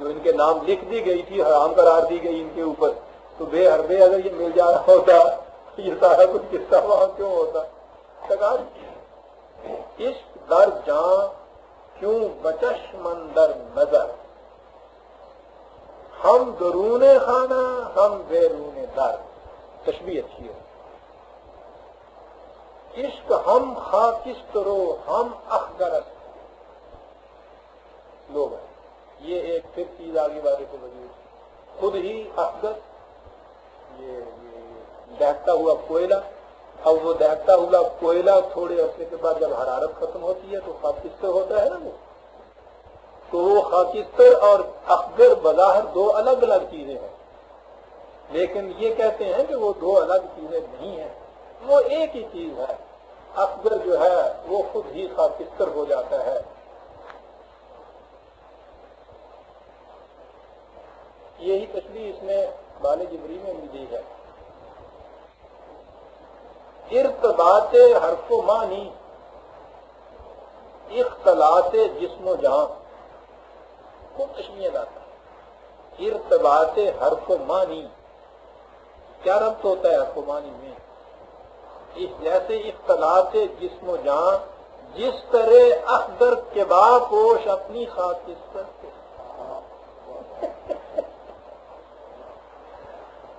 جو ان کے نام لکھ دی گئی تھی حرام قرار دی گئی ان کے اوپر. تو بے حربے اگر یہ مل جا رہا ہوتا یہ سارا کچھ قصہ وہاں کیوں ہوتا. عشق در جاں کیوں بچش مندر نظر. ہم درون خانہ ہم بیرون در. تشبیہ اچھی ہے. عشق ہم خاکسترو ہم اخگرست لوگ ہیں. یہ ایک پھر چیز آگے والے کو وجود خود ہی اخگر یہ دہتا ہوا کوئلہ. اب وہ دہتا ہوا کوئلہ تھوڑے عرصے کے بعد جب حرارت ختم ہوتی ہے تو خاکستر ہوتا ہے نا وہ. تو وہ خاکستر اور اخگر بظاہر دو الگ الگ چیزیں ہیں. لیکن یہ کہتے ہیں کہ وہ دو الگ چیزیں نہیں ہیں، وہ ایک ہی چیز ہے۔ اخگر جو ہے وہ خود ہی خاکستر ہو جاتا ہے۔ یہی تشریح اس نے بال جبری میں بھی دی ہے۔ ارتباط حرف و معنی اختلاط جسم و جہاں کو تشمیہ لاتا ہے۔ ارتباط حرف و معنی کیا ربط ہوتا ہے حرف و معنی میں؟ اس جیسے اختلاط جسم و جہاں، جس طرح اخضر کباب پوش اپنی خاکستر سے۔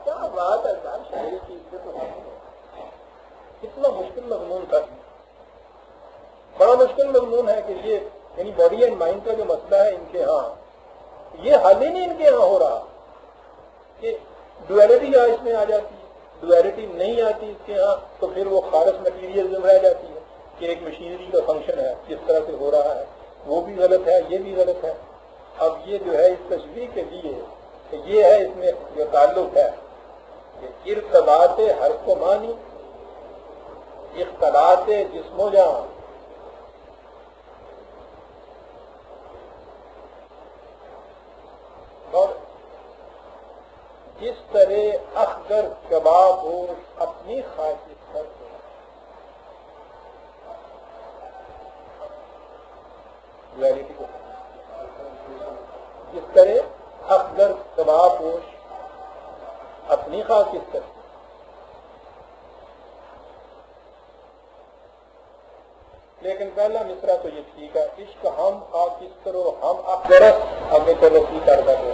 کیا بات ہے جان، شاعری کی عزت و کتنا مشکل مضمون تھا، بڑا مشکل مضمون ہے کہ یہ یعنی باڈی اینڈ مائنڈ کا جو مسئلہ ہے ان کے ہاں، یہ حل ہی نہیں ان کے ہاں ہو رہا کہ ڈویلٹی اس میں آ جاتی ہے، ڈویلٹی نہیں آتی اس کے ہاں تو پھر وہ خالص مٹیریلزم رہ جاتی ہے کہ ایک مشینری کا فنکشن ہے جس طرح سے ہو رہا ہے، وہ بھی غلط ہے یہ بھی غلط ہے۔ اب یہ جو ہے اس تشریح کے لیے یہ ہے، اس میں جو تعلق ہے کہ ارتباط حرف و معنی اختلاط جسم و جہاں، اور جس طرح اخگر کباب پوش اپنی خاکستر سے۔ جس طرح اخگر کباب پوش اپنی خاکستر سے۔ لیکن پہلا مصرع تو یہ ٹھیک ہے، عشق ہم خاکستر و ہم اخگرس آگے ترقی کر رہے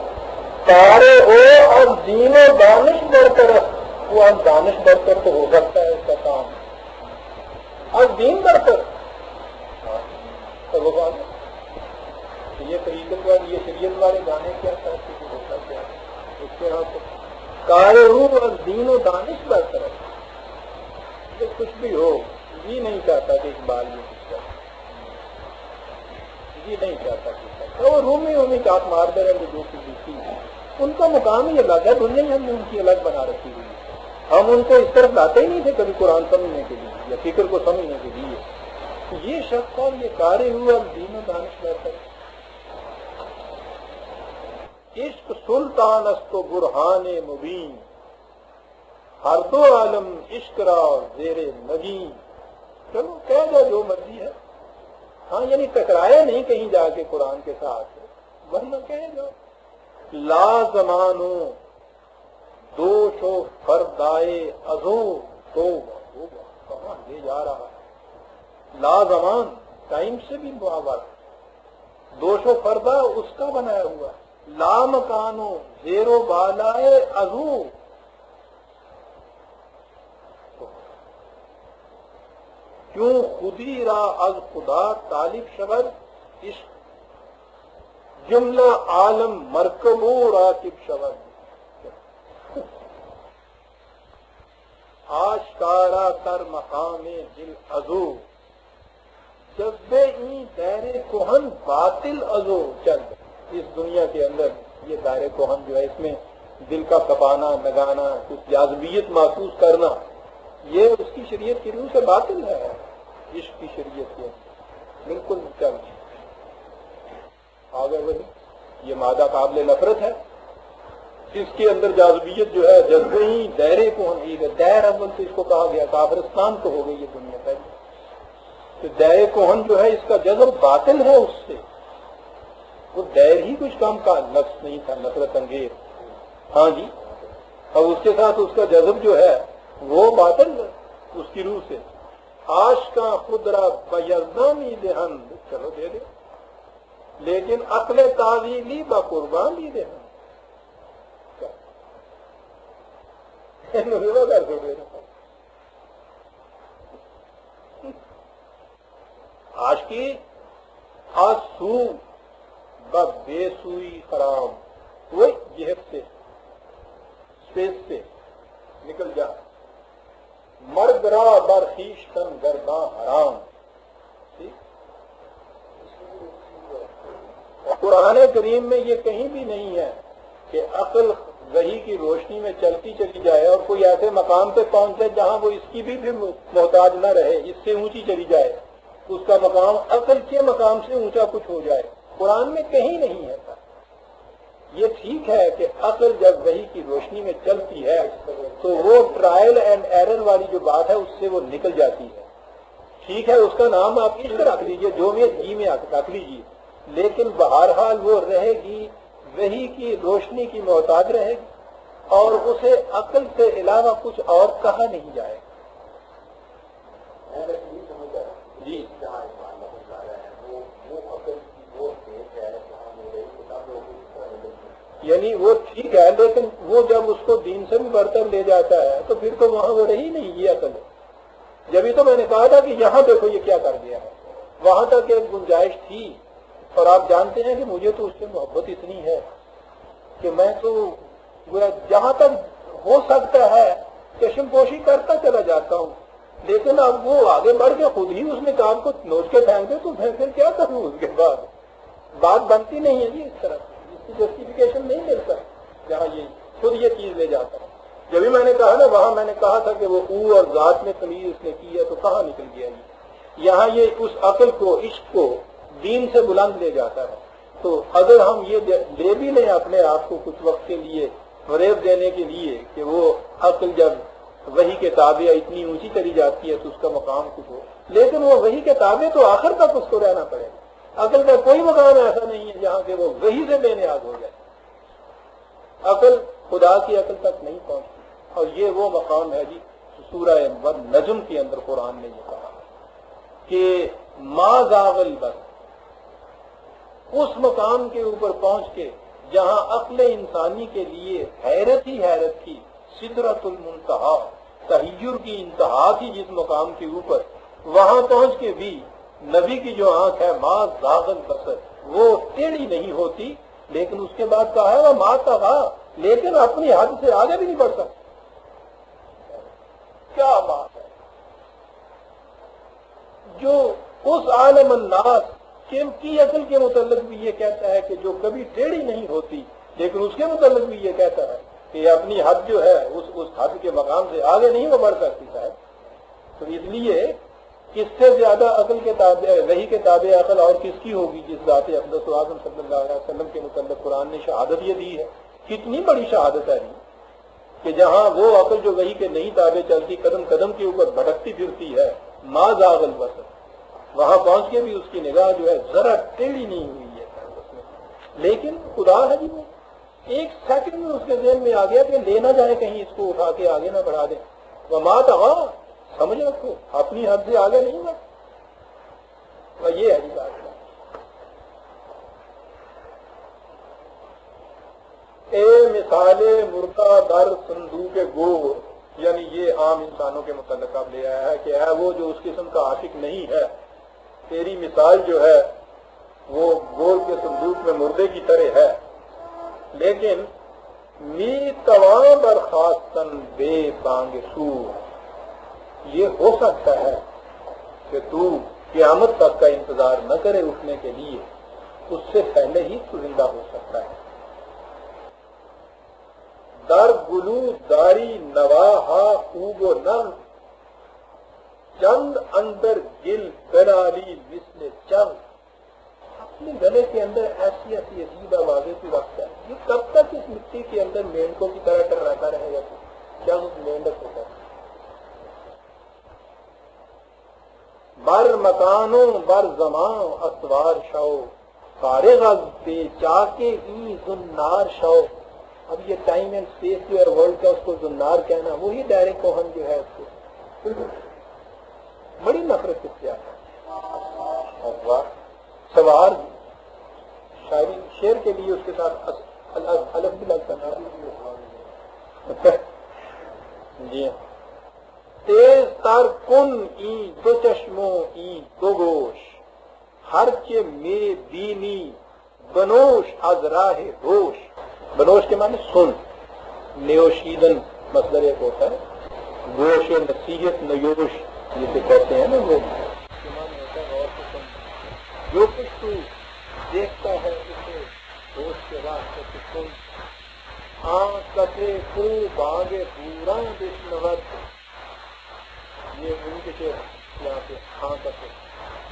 تارے ہو اور دین و دانش برطرف، وہ ہم دانش برتر تو ہو سکتا ہے اس کا کام، اور دین برتر تو وہ بات یہ طریقت والے یہ شریعت والے گانے کیا کرتے کہ ہوتا کیا اس کے ہاں کارے ہو اور دین و دانش برطرف، کچھ بھی ہو یہ نہیں چاہتا کہ اقبال یہ کچھ کرے، یہ نہیں چاہتا کہ وہ رومی چاپ مارتے رہے جو کچھ دیکھی ہے ان کا مقام ہی الگ ہے، دنیا ہم نے ان کی الگ بنا رکھی ہوئی ہے، ہم ان کو اس طرف لاتے ہی نہیں تھے کبھی قرآن سمجھنے کے لیے یا فکر کو سمجھنے کے لیے۔ یہ شخص اور یہ کارے ہوئے اب دین و دانش بہتر، عشق سلطان است و برہان مبین، ہر دو عالم عشق را زیر نگین۔ چلو کہہ دو جو مرضی ہے، ہاں یعنی ٹکرایا نہیں کہیں جا کے قرآن کے ساتھ، ورنہ کہہ دو لا زمانو دوش و فردائے ازو تو کہاں لے جا رہا ہے، لا زمان ٹائم سے بھی معاور، دوش و فردا اس کا بنایا ہوا، لا مکانو زیر و بالائے ازو، کیوں خودی را از خدا طالب شود، عشق جملہ عالم مرکب و راکب شود، آشکارا تر مقام دل ازو، جذبے این دیر کوہن باطل ازو چند۔ اس دنیا کے اندر یہ دائر کوہن جو ہے اس میں دل کا کپانا لگانا کچھ جاذبیت محسوس کرنا یہ اس کی شریعت کی روح سے باطل ہے، عشق کی شریعت کے بالکل چل آگے وہی یہ مادہ قابل نفرت ہے، اس کے اندر جاذبیت جو ہے جذبے ہی دائرے کو دیر اول تو اس کو کہا گیا کافرستان تو ہو گئی یہ دنیا پہلے، تو دائر کوہن جو ہے اس کا جذب باطل ہے، اس سے وہ دیر ہی کچھ کام کا لفظ نہیں تھا نفرت انگیز، ہاں جی، اور اس کے ساتھ اس کا جذب جو ہے وہ باطل ہے اس کی روح سے، عاشقاں خدرا بیزامی دہن، چلو دے دے، لیکن عقل تعویلی با قربان بھی دہن عاشقی آسو با بے سوئی خرام، وہی جہت سے اسپیس سے نکل جا، مرد را بر خویشتن گرداں حرام۔ قرآن کریم میں یہ کہیں بھی نہیں ہے کہ عقل وحی کی روشنی میں چلتی چلی جائے اور کوئی ایسے مقام پہ پہنچ جائے جہاں وہ اس کی بھی پھر محتاج نہ رہے، اس سے اونچی چلی جائے، اس کا مقام عقل کے مقام سے اونچا کچھ ہو جائے، قرآن میں کہیں نہیں ہے۔ یہ ٹھیک ہے کہ عقل جب وحی کی روشنی میں چلتی ہے تو وہ ٹرائل اینڈ ایرر والی جو بات ہے اس سے وہ نکل جاتی ہے، ٹھیک ہے، اس کا نام آپ عشق رکھ لیجئے، جو میں جی میں رکھ لیجئے، لیکن بہرحال وہ رہے گی، وحی کی روشنی کی محتاج رہے گی، اور اسے عقل سے علاوہ کچھ اور کہا نہیں جائے۔ جی یعنی وہ ٹھیک ہے، لیکن وہ جب اس کو دین سے بھی برتر لے جاتا ہے تو پھر تو وہاں وہ رہی نہیں، یہ عقل ہے۔ جبھی تو میں نے کہا تھا کہ یہاں دیکھو یہ کیا کر دیا ہے، وہاں تک ایک گنجائش تھی، اور آپ جانتے ہیں کہ مجھے تو اس سے محبت اتنی ہے کہ میں تو جہاں تک ہو سکتا ہے چشم پوشی کرتا چلا جاتا ہوں، لیکن اب وہ آگے بڑھ کے خود ہی اس نقاب کو نوچ کے پھینک دے تو میں پھر کیا کروں، اس کے بعد بات بنتی نہیں ہے جی، اس طرح اس کی جسٹیفیکیشن نہیں ملتا جہاں یہ خود یہ چیز لے جاتا ہے۔ جبھی میں نے کہا نا، وہاں میں نے کہا تھا کہ وہ او اور ذات میں تمیز اس نے کی ہے، تو کہاں نکل گیا جی، یہاں یہ اس عقل کو، عشق کو دین سے بلند لے جاتا ہے۔ تو اگر ہم یہ لے بھی لیں اپنے آپ کو کچھ وقت کے لیے فریب دینے کے لیے کہ وہ عقل جب وحی کے تابع اتنی اونچی چلی جاتی ہے تو اس کا مقام کچھ ہو، لیکن وہ وحی کے تابع تو آخر تک اس کو رہنا پڑے گا۔ عقل کا کوئی مقام ایسا نہیں ہے جہاں کہ وہ وحی سے بے نیاز ہو جائے، عقل خدا کی عقل تک نہیں پہنچتی، اور یہ وہ مقام ہے جی سورہ نجم کے اندر قرآن نے یہ کہا کہ ما زاغ البصر، اس مقام کے اوپر پہنچ کے جہاں عقل انسانی کے لیے حیرت ہی حیرت تھی، سدرۃ المنتہا، تحیر کی انتہا تھی جس مقام کے اوپر، وہاں پہنچ کے بھی نبی کی جو آنکھ ہے ما زاغ البصر، وہ ٹیڑھی نہیں ہوتی، لیکن اس کے بعد کہا ہے وہ ما طغی، لیکن اپنی حد سے آگے بھی نہیں بڑھ سکتا۔ کیا بات ہے، جو اس عالم الناس کی عقل کے متعلق بھی یہ کہتا ہے کہ جو کبھی ٹیڑھی نہیں ہوتی، لیکن اس کے متعلق بھی یہ کہتا ہے کہ اپنی حد جو ہے اس حد کے مقام سے آگے نہیں وہ بڑھ سکتی صاحب۔ تو اس لیے کس سے زیادہ عقل کے تابع، وحی کے تابع عقل اور کس کی ہوگی، جس ذات اقدس و اعظم صلی اللہ علیہ وسلم کے متعلق قرآن نے شہادت یہ دی ہے۔ کتنی بڑی شہادت ہے کہ جہاں وہ عقل جو وحی کے نہیں تابع چلتی، قدم قدم کے اوپر بھٹکتی پھرتی ہے، ما زاغ البصر، وہاں پہنچ کے بھی اس کی نگاہ جو ہے ذرا ٹیڑھی نہیں ہوئی ہے اس میں، لیکن خدا ہے جی وہ ایک سیکنڈ میں اس کے ذہن میں آ گیا کہ لے نہ جائے کہیں، اس کو اٹھا کے آگے نہ بڑھا دیں، وما طغی، سمجھ رکھو اپنی حد سے آگے نہیں بڑھ، اور یہ ہے جی بات۔ اے مثال مردہ در صندوق گور، یعنی یہ عام انسانوں کے متعلق اب لے آیا ہے کہ اے وہ جو اس قسم کا عاشق نہیں ہے، تیری مثال جو ہے وہ گول کے صندوق میں مردے کی طرح ہے، لیکن می تواں برخاستن بے بانگ سور، یہ ہو سکتا ہے کہ تو قیامت تک کا انتظار نہ کرے اٹھنے کے لیے، اس سے پہلے ہی تو زندہ ہو سکتا ہے۔ در گلو داری نواہا اوب و نم، چند اندر گل بنالی مثل چند، اپنے گلے کے اندر ایسی ایسی عجیب آوازیں تو رکھتا ہے، یہ کب تک اس مٹی کے اندر مینڈکوں کی طرح ٹرراتا رہے گا؟ چند مینڈک ہوتا ہے، بر مکانوں بر زمان اسوار شو، فارغ از بے چاکے ای زنار شو۔ اب یہ ٹائم اینڈ اسپیس جو ہے ورلڈ کا، اس کو زنار کہنا، وہی ڈائریکٹ کوہن جو ہے اس کو بڑی نفرت سے کیا ہے، سوار شاعری شعر کے لیے اس کے ساتھ الگ بھی لگتا ہے جی۔ تیز تر کن ای دو چشموں ای دو گوش، ہر کے میں بینی بنوش از راہ ہوش، بنوش کے معنی سن، نیوشیدن مصدر ایک ہوتا ہے، گوش نصیحت نیوش جسے کہتے ہیں نا، وہ جو کچھ تو دیکھتا ہے اسے ہوش کے راستے سے سن، کتے کو باغے پورا بشنوت، یہ ان کے شعر یہاں پہ کتے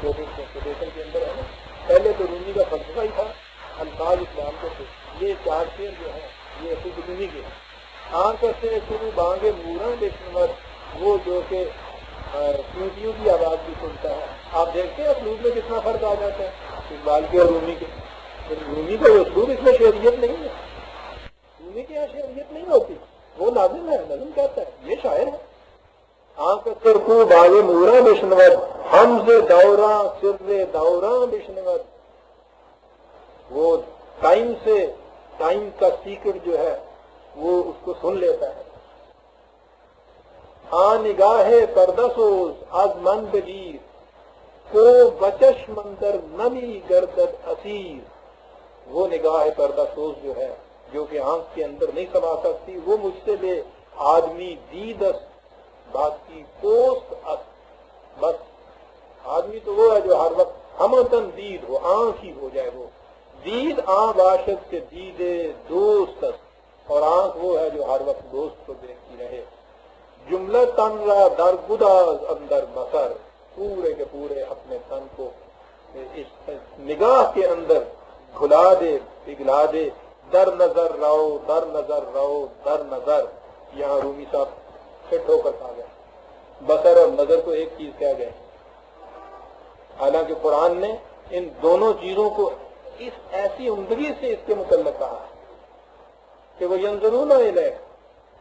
کوٹیشن کے اندر ہے نا. پہلے تو رومی کا فلسفہ ہی تھا، الفاظ اسلام کے تھے. یہ چار شعر جو ہے یہ خود رومی کے ہیں. کتے کو باغے پورا بشنوت، وہ جو کہ چونٹیوں کی آواز بھی سنتا ہے. آپ دیکھتے ہیں اسلوب میں کتنا فرق آ جاتا ہے اقبال کے اور رومی کے. رومی کا اسلوب اس میں شعریت نہیں ہے، رومی کے یہاں شعریت نہیں ہوتی، وہ ناظم ہے، نظم کہتا ہے، یہ شاعر ہے. کتے کو باغے پورا بشنوت، ہم سے دوراں سر دوراں بشنوت، وہ ٹائم سے، ٹائم کا سیکرٹ جو ہے وہ اس کو سن لیتا ہے. نگاہ پردہ سوز از من بدیر، کو بچش منظر نمی گردد اسیر. وہ نگاہ پردہ سوز جو ہے، جو کہ آنکھ کے اندر نہیں سما سکتی، وہ مجھ سے لے آدمی دیدس بات کی پوست اس. بس آدمی تو وہ ہے جو ہر وقت ہمتن دید ہو، آنکھ ہی ہو جائے. وہ دید باشد کے دیدے دوست اس، اور آنکھ وہ ہے جو ہر وقت دوست کو دیکھتی رہے. جملہ تن را در گداز اندر بسر، پورے کے پورے اپنے تن کو اس نگاہ کے اندر گھلا دے، پگھلا دے. در نظر رہو، در نظر رہو، در نظر. یہاں رومی صاحب فٹ ہو کر کہا گیا، بصر اور نظر کو ایک چیز کہہ گئے. حالانکہ قرآن نے ان دونوں چیزوں کو اس ایسی عمدگی سے اس کے متعلق کہا کہ وہ ینظرون الیک،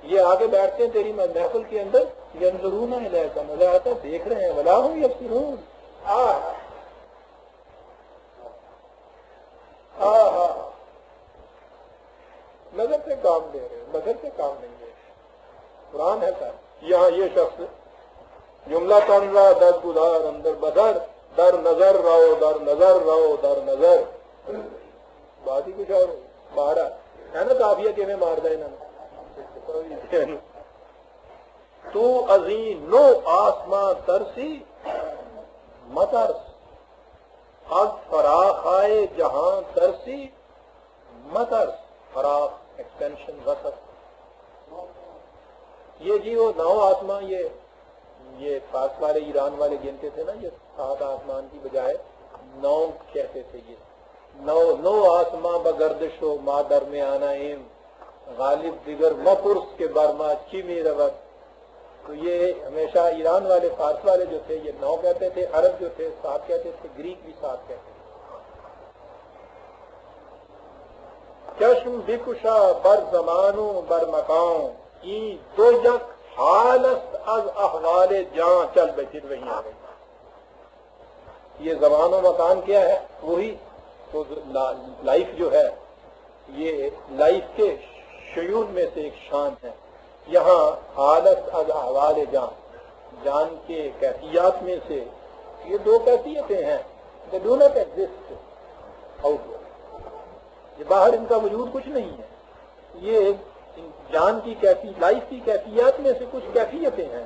یہ آگے بیٹھتے ہیں تیری محفل کے اندر، ینظرون الیک کا مزہ آتا ہے، دیکھ رہے ہیں. ولا هم یبصرون، نظر سے کام لے رہے ہیں، نظر سے کام نہیں لے رہے. قرآن ہے سر. یہاں یہ شخص جملہ تن را در گزار اندر بدر، در نظر رہو، در نظر رہو، در نظر. بات ہی کچھ اور باہر ہے نا. کافیہ کہ میں مار دے نا تو ازیں نو آسماں ترسی مترس، اب فراخ آئے جہاں ترسی مترس. فراخ، ایکسٹینشن، وسط. یہ جی وہ نو آسمان، یہ فارس والے ایران والے گنتے تھے نا، یہ 7 آسمان کی بجائے 9 کہتے تھے. یہ نو آسمان بگردش و ما درمیانہ ایم، غالب دیگر مپرس کے برما چیمی ربت. تو یہ ہمیشہ ایران والے، فارس والے جو تھے یہ 9 کہتے تھے، عرب جو تھے 7 کہتے تھے، گریک بھی 7 کہتے تھے. چشم بکشا بر زمانوں بر مکان، این دو یک حالست از احوال جان. چل بیٹھے وہیں آ گئی. یہ زمان و مکان کیا ہے؟ وہی تو لائف جو ہے، یہ لائف کے شیون میں سے ایک شان ہے. یہاں حالت از احوال جان، جان کے کیفیات میں سے یہ 2 کیفیتیں ہیں. they do not exist outward، یہ باہر ان کا وجود کچھ نہیں ہے. یہ جان کی لائف کی کیفیات میں سے کچھ کیفیتیں ہیں.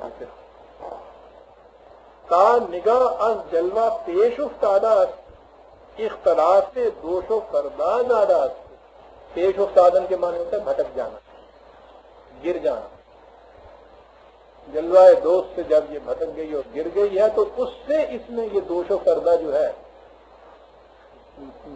تا نگاہ از جلوہ پیش افتادہ است، اختلاف سے دوش و فردا زیادہ است. پیش افتادن کے معنی ہوتا ہے بھٹک جانا، گر جانا. جلوہ دوست سے جب یہ بھٹک گئی اور گر گئی ہے تو اس سے اس میں یہ دوش و فردا جو ہے،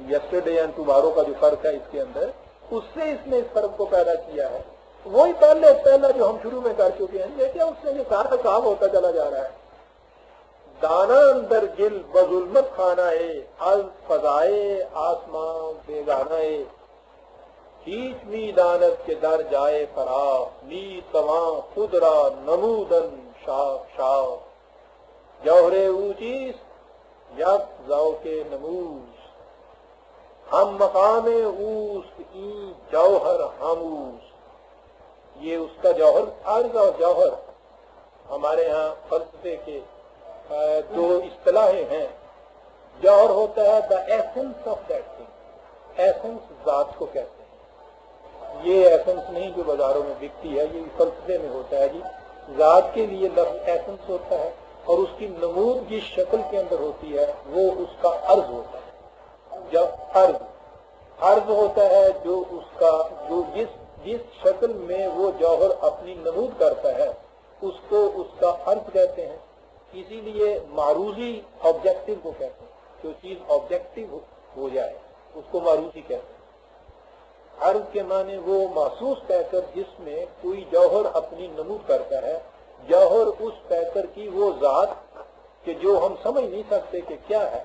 یسٹرڈے اینڈ ٹمارو کا جو فرق ہے اس کے اندر، اس سے اس نے اس فرق کو پیدا کیا ہے. وہی پہلا جو ہم شروع میں کر چکے ہیں، یہ کیا اس سے یہ سارا صاف ہوتا چلا جا رہا ہے. دانا اندر گل بظلمت خانہ ہے، از فضائے آسمان بیگانہ ہے. ہیچ می دانت کے در جائے فراخ، می تواں خود را نمودن شاخ شاخ. جوہر اوچیس یک ذوق نموز، ہم مقام اوست این جوہر ہموز. یہ اس کا جوہر، عرض اور جوہر ہمارے ہاں فلسفے کے 2 اصطلاحیں ہیں. جوہر ہوتا ہے the essence of that thing, essence ذات کو کہتے ہیں. یہ ایسنس نہیں جو بازاروں میں بکتی ہے، یہ فلسفے میں ہوتا ہے. جی ذات کے لیے لفظ ایسنس ہوتا ہے اور اس کی نمود جس شکل کے اندر ہوتی ہے وہ اس کا عرض ہوتا ہے. جب عرض ہوتا ہے جو اس کا جو جس شکل میں وہ جوہر اپنی نمود کرتا ہے اس کو اس کا عرض کہتے ہیں. اسی لیے معروضی آبجیکٹو کو کہتے ہیں. جو چیز آبجیکٹو ہو جائے اس کو معروضی کہتے ہیں. عرض کے معنی وہ محسوس پیکر جس میں کوئی جوہر اپنی نمود کرتا ہے. جوہر اس پیکر کی وہ ذات کہ جو ہم سمجھ نہیں سکتے کہ کیا ہے،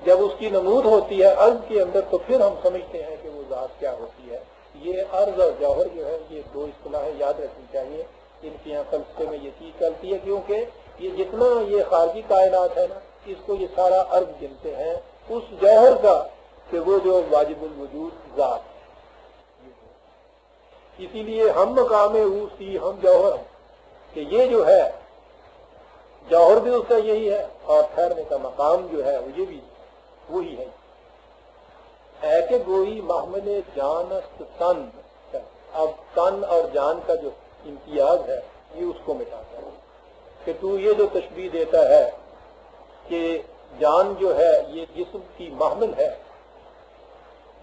جب اس کی نمود ہوتی ہے عرض کے اندر تو پھر ہم سمجھتے ہیں کہ وہ ذات کیا ہوتی ہے. یہ عرض اور جوہر جو ہے یہ دو اصطلاحیں یاد رکھنی چاہیے. ان کے یہاں فلسفے میں یہ چیز چلتی ہے کیونکہ یہ جتنا یہ خارجی کائنات ہے نا اس کو یہ سارا عرض گنتے ہیں اس جوہر کا کہ وہ جو واجب الوجود ذات ہے. اسی لیے ہم مقام اوسی ہم جوہر ہیں کہ یہ جو ہے جوہر بھی اس کا یہی ہے اور ٹھہرنے کا مقام جو ہے وہ یہ بھی وہی ہے. اے کہ گوئی محمل جانست تن. اب تن اور جان کا جو امتیاز ہے یہ اس کو مٹاتا ہے کہ تو یہ جو تشبیہ دیتا ہے کہ جان جو ہے یہ جسم کی محمل ہے،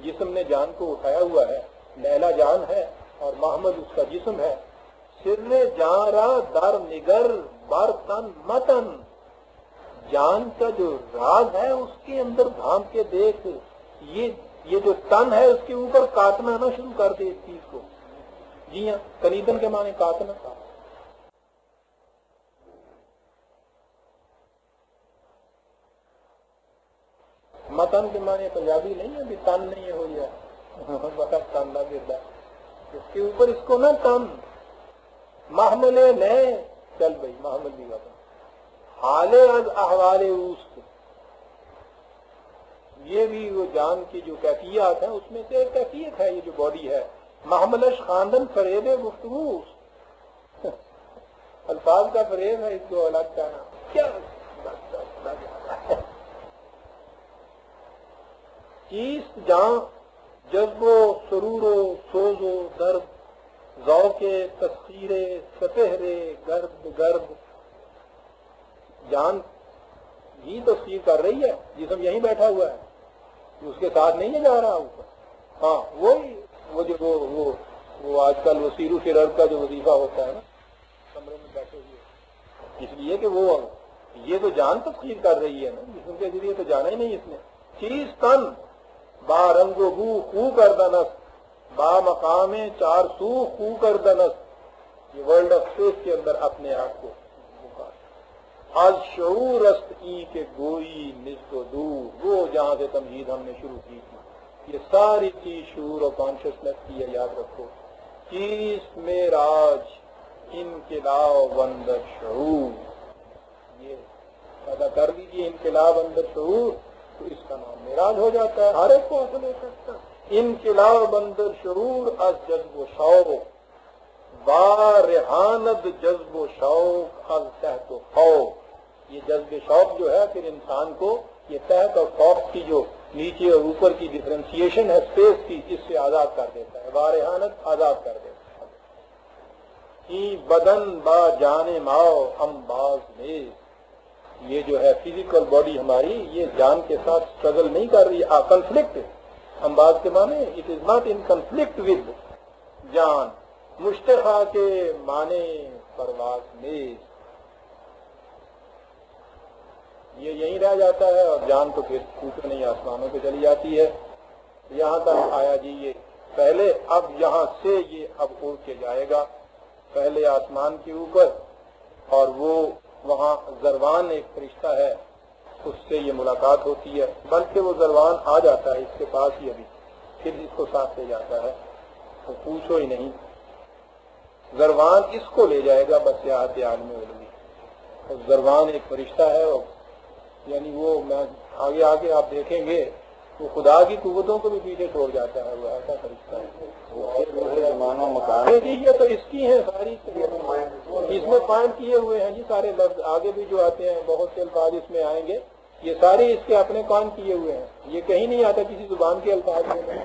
جسم نے جان کو اٹھایا ہوا ہے، لیلا جان ہے اور محمل اس کا جسم ہے. سر جان را در نگر بر تن متن. جان کا جو راز ہے اس کے اندر دھام کے دیکھ، یہ جو تن ہے اس کے اوپر کاٹنا نہ شروع کر دے اس چیز کو. جی ہاں، کنیدن کے معنی کاٹنا. متن کے معنی پنجابی نہیں ہے بھی تن نہیں ہو گیا تن نہ گردا اس کے اوپر اس کو نہ تن. محمل نے چل بھائی محمل بھی بتا حال از احوال اوست. یہ بھی وہ جان کی جو کیفیات ہیں اس میں سے ایک کیفیت ہے یہ جو باڈی ہے. محملش خاندن فریب گفتگو. الفاظ کا فریب ہے اس کو الگ کرنا کیا چیز جان جذب و سرور و سوز و درد ذوق تسخیر سپہر گرد گرد. جان یہ تسخیر کر رہی ہے، جسم یہیں بیٹھا ہوا ہے اس کے ساتھ نہیں جا رہا اوپر. ہاں وہ جو وہ آج کل وہ سیر و فرر کا جو وظیفہ ہوتا ہے نا کمرے میں بیٹھے ہوئے، اس لیے کہ وہ یہ تو جان تسخیر کر رہی ہے نا، جسم کے ذریعے تو جانا ہی نہیں اس نے. چیز تن با رنگ و بو خو کردنس با مقام چار سو خو کردنس. یہ ورلڈ آف اسپیس کے اندر اپنے آپ کو آج شعور است ای کے گوئی نزد و دور. وہ جہاں سے تمہید ہم نے شروع کی تھی یہ ساری چیز شعور اور کانشیسنس کی ہے. یاد رکھو چیز معراج انقلاب اندر شعور. یہ پیدا کر لیجیے انقلاب اندر شعور تو اس کا نام معراج ہو جاتا ہے. ہر ایک کو حاصل ہو سکتا ہے. انقلاب اندر شعور از جذب و شوق با رحانت جذب و شوق از تحت و خوف. یہ جذب شوق جو ہے پھر انسان کو یہ تحت اور خوف کی جو نیچے اور اوپر کی ڈفرینسیشن ہے اسپیس کی اس سے آزاد کر دیتا ہے. با رحانت آزاد کر دیتا ہے. ای بدن با جان ماؤ ہم باز نیز. یہ جو ہے فزیکل باڈی ہماری یہ جان کے ساتھ اسٹرگل نہیں کر رہی ہے. کنفلکٹ امباز کے معنی it is not in conflict with John. مشتخا کے معنی پرواز نیز. یہ یہیں رہ جاتا ہے اور جان تو پھر اوپر نہیں آسمانوں پہ چلی جاتی ہے. یہاں تک آیا جی یہ پہلے. اب یہاں سے یہ اب اڑ کے جائے گا پہلے آسمان کے اوپر اور وہ وہاں زروان ایک فرشتہ ہے اس سے یہ ملاقات ہوتی ہے. بلکہ وہ زروان آ جاتا ہے اس کے پاس ہی ابھی پھر اس کو ساتھ لے جاتا ہے. تو پوچھو ہی نہیں زروان اس کو لے جائے گا بس سیاحت عالم علوی. زروان ایک فرشتہ ہے یعنی وہ میں آگے آگے آپ دیکھیں گے وہ خدا کی قوتوں کو بھی پیچھے چھوڑ جاتا ہے. وہ ایسا فرشتہ ہے. یہ تو اس کی ہیں ساری اس میں پوائنٹ کیے ہوئے ہیں جی سارے لفظ. آگے بھی جو آتے ہیں بہت سے الفاظ اس میں آئیں گے یہ سارے اس کے اپنے کام کیے ہوئے ہیں. یہ کہیں نہیں آتا کسی زبان کے الفاظ میں.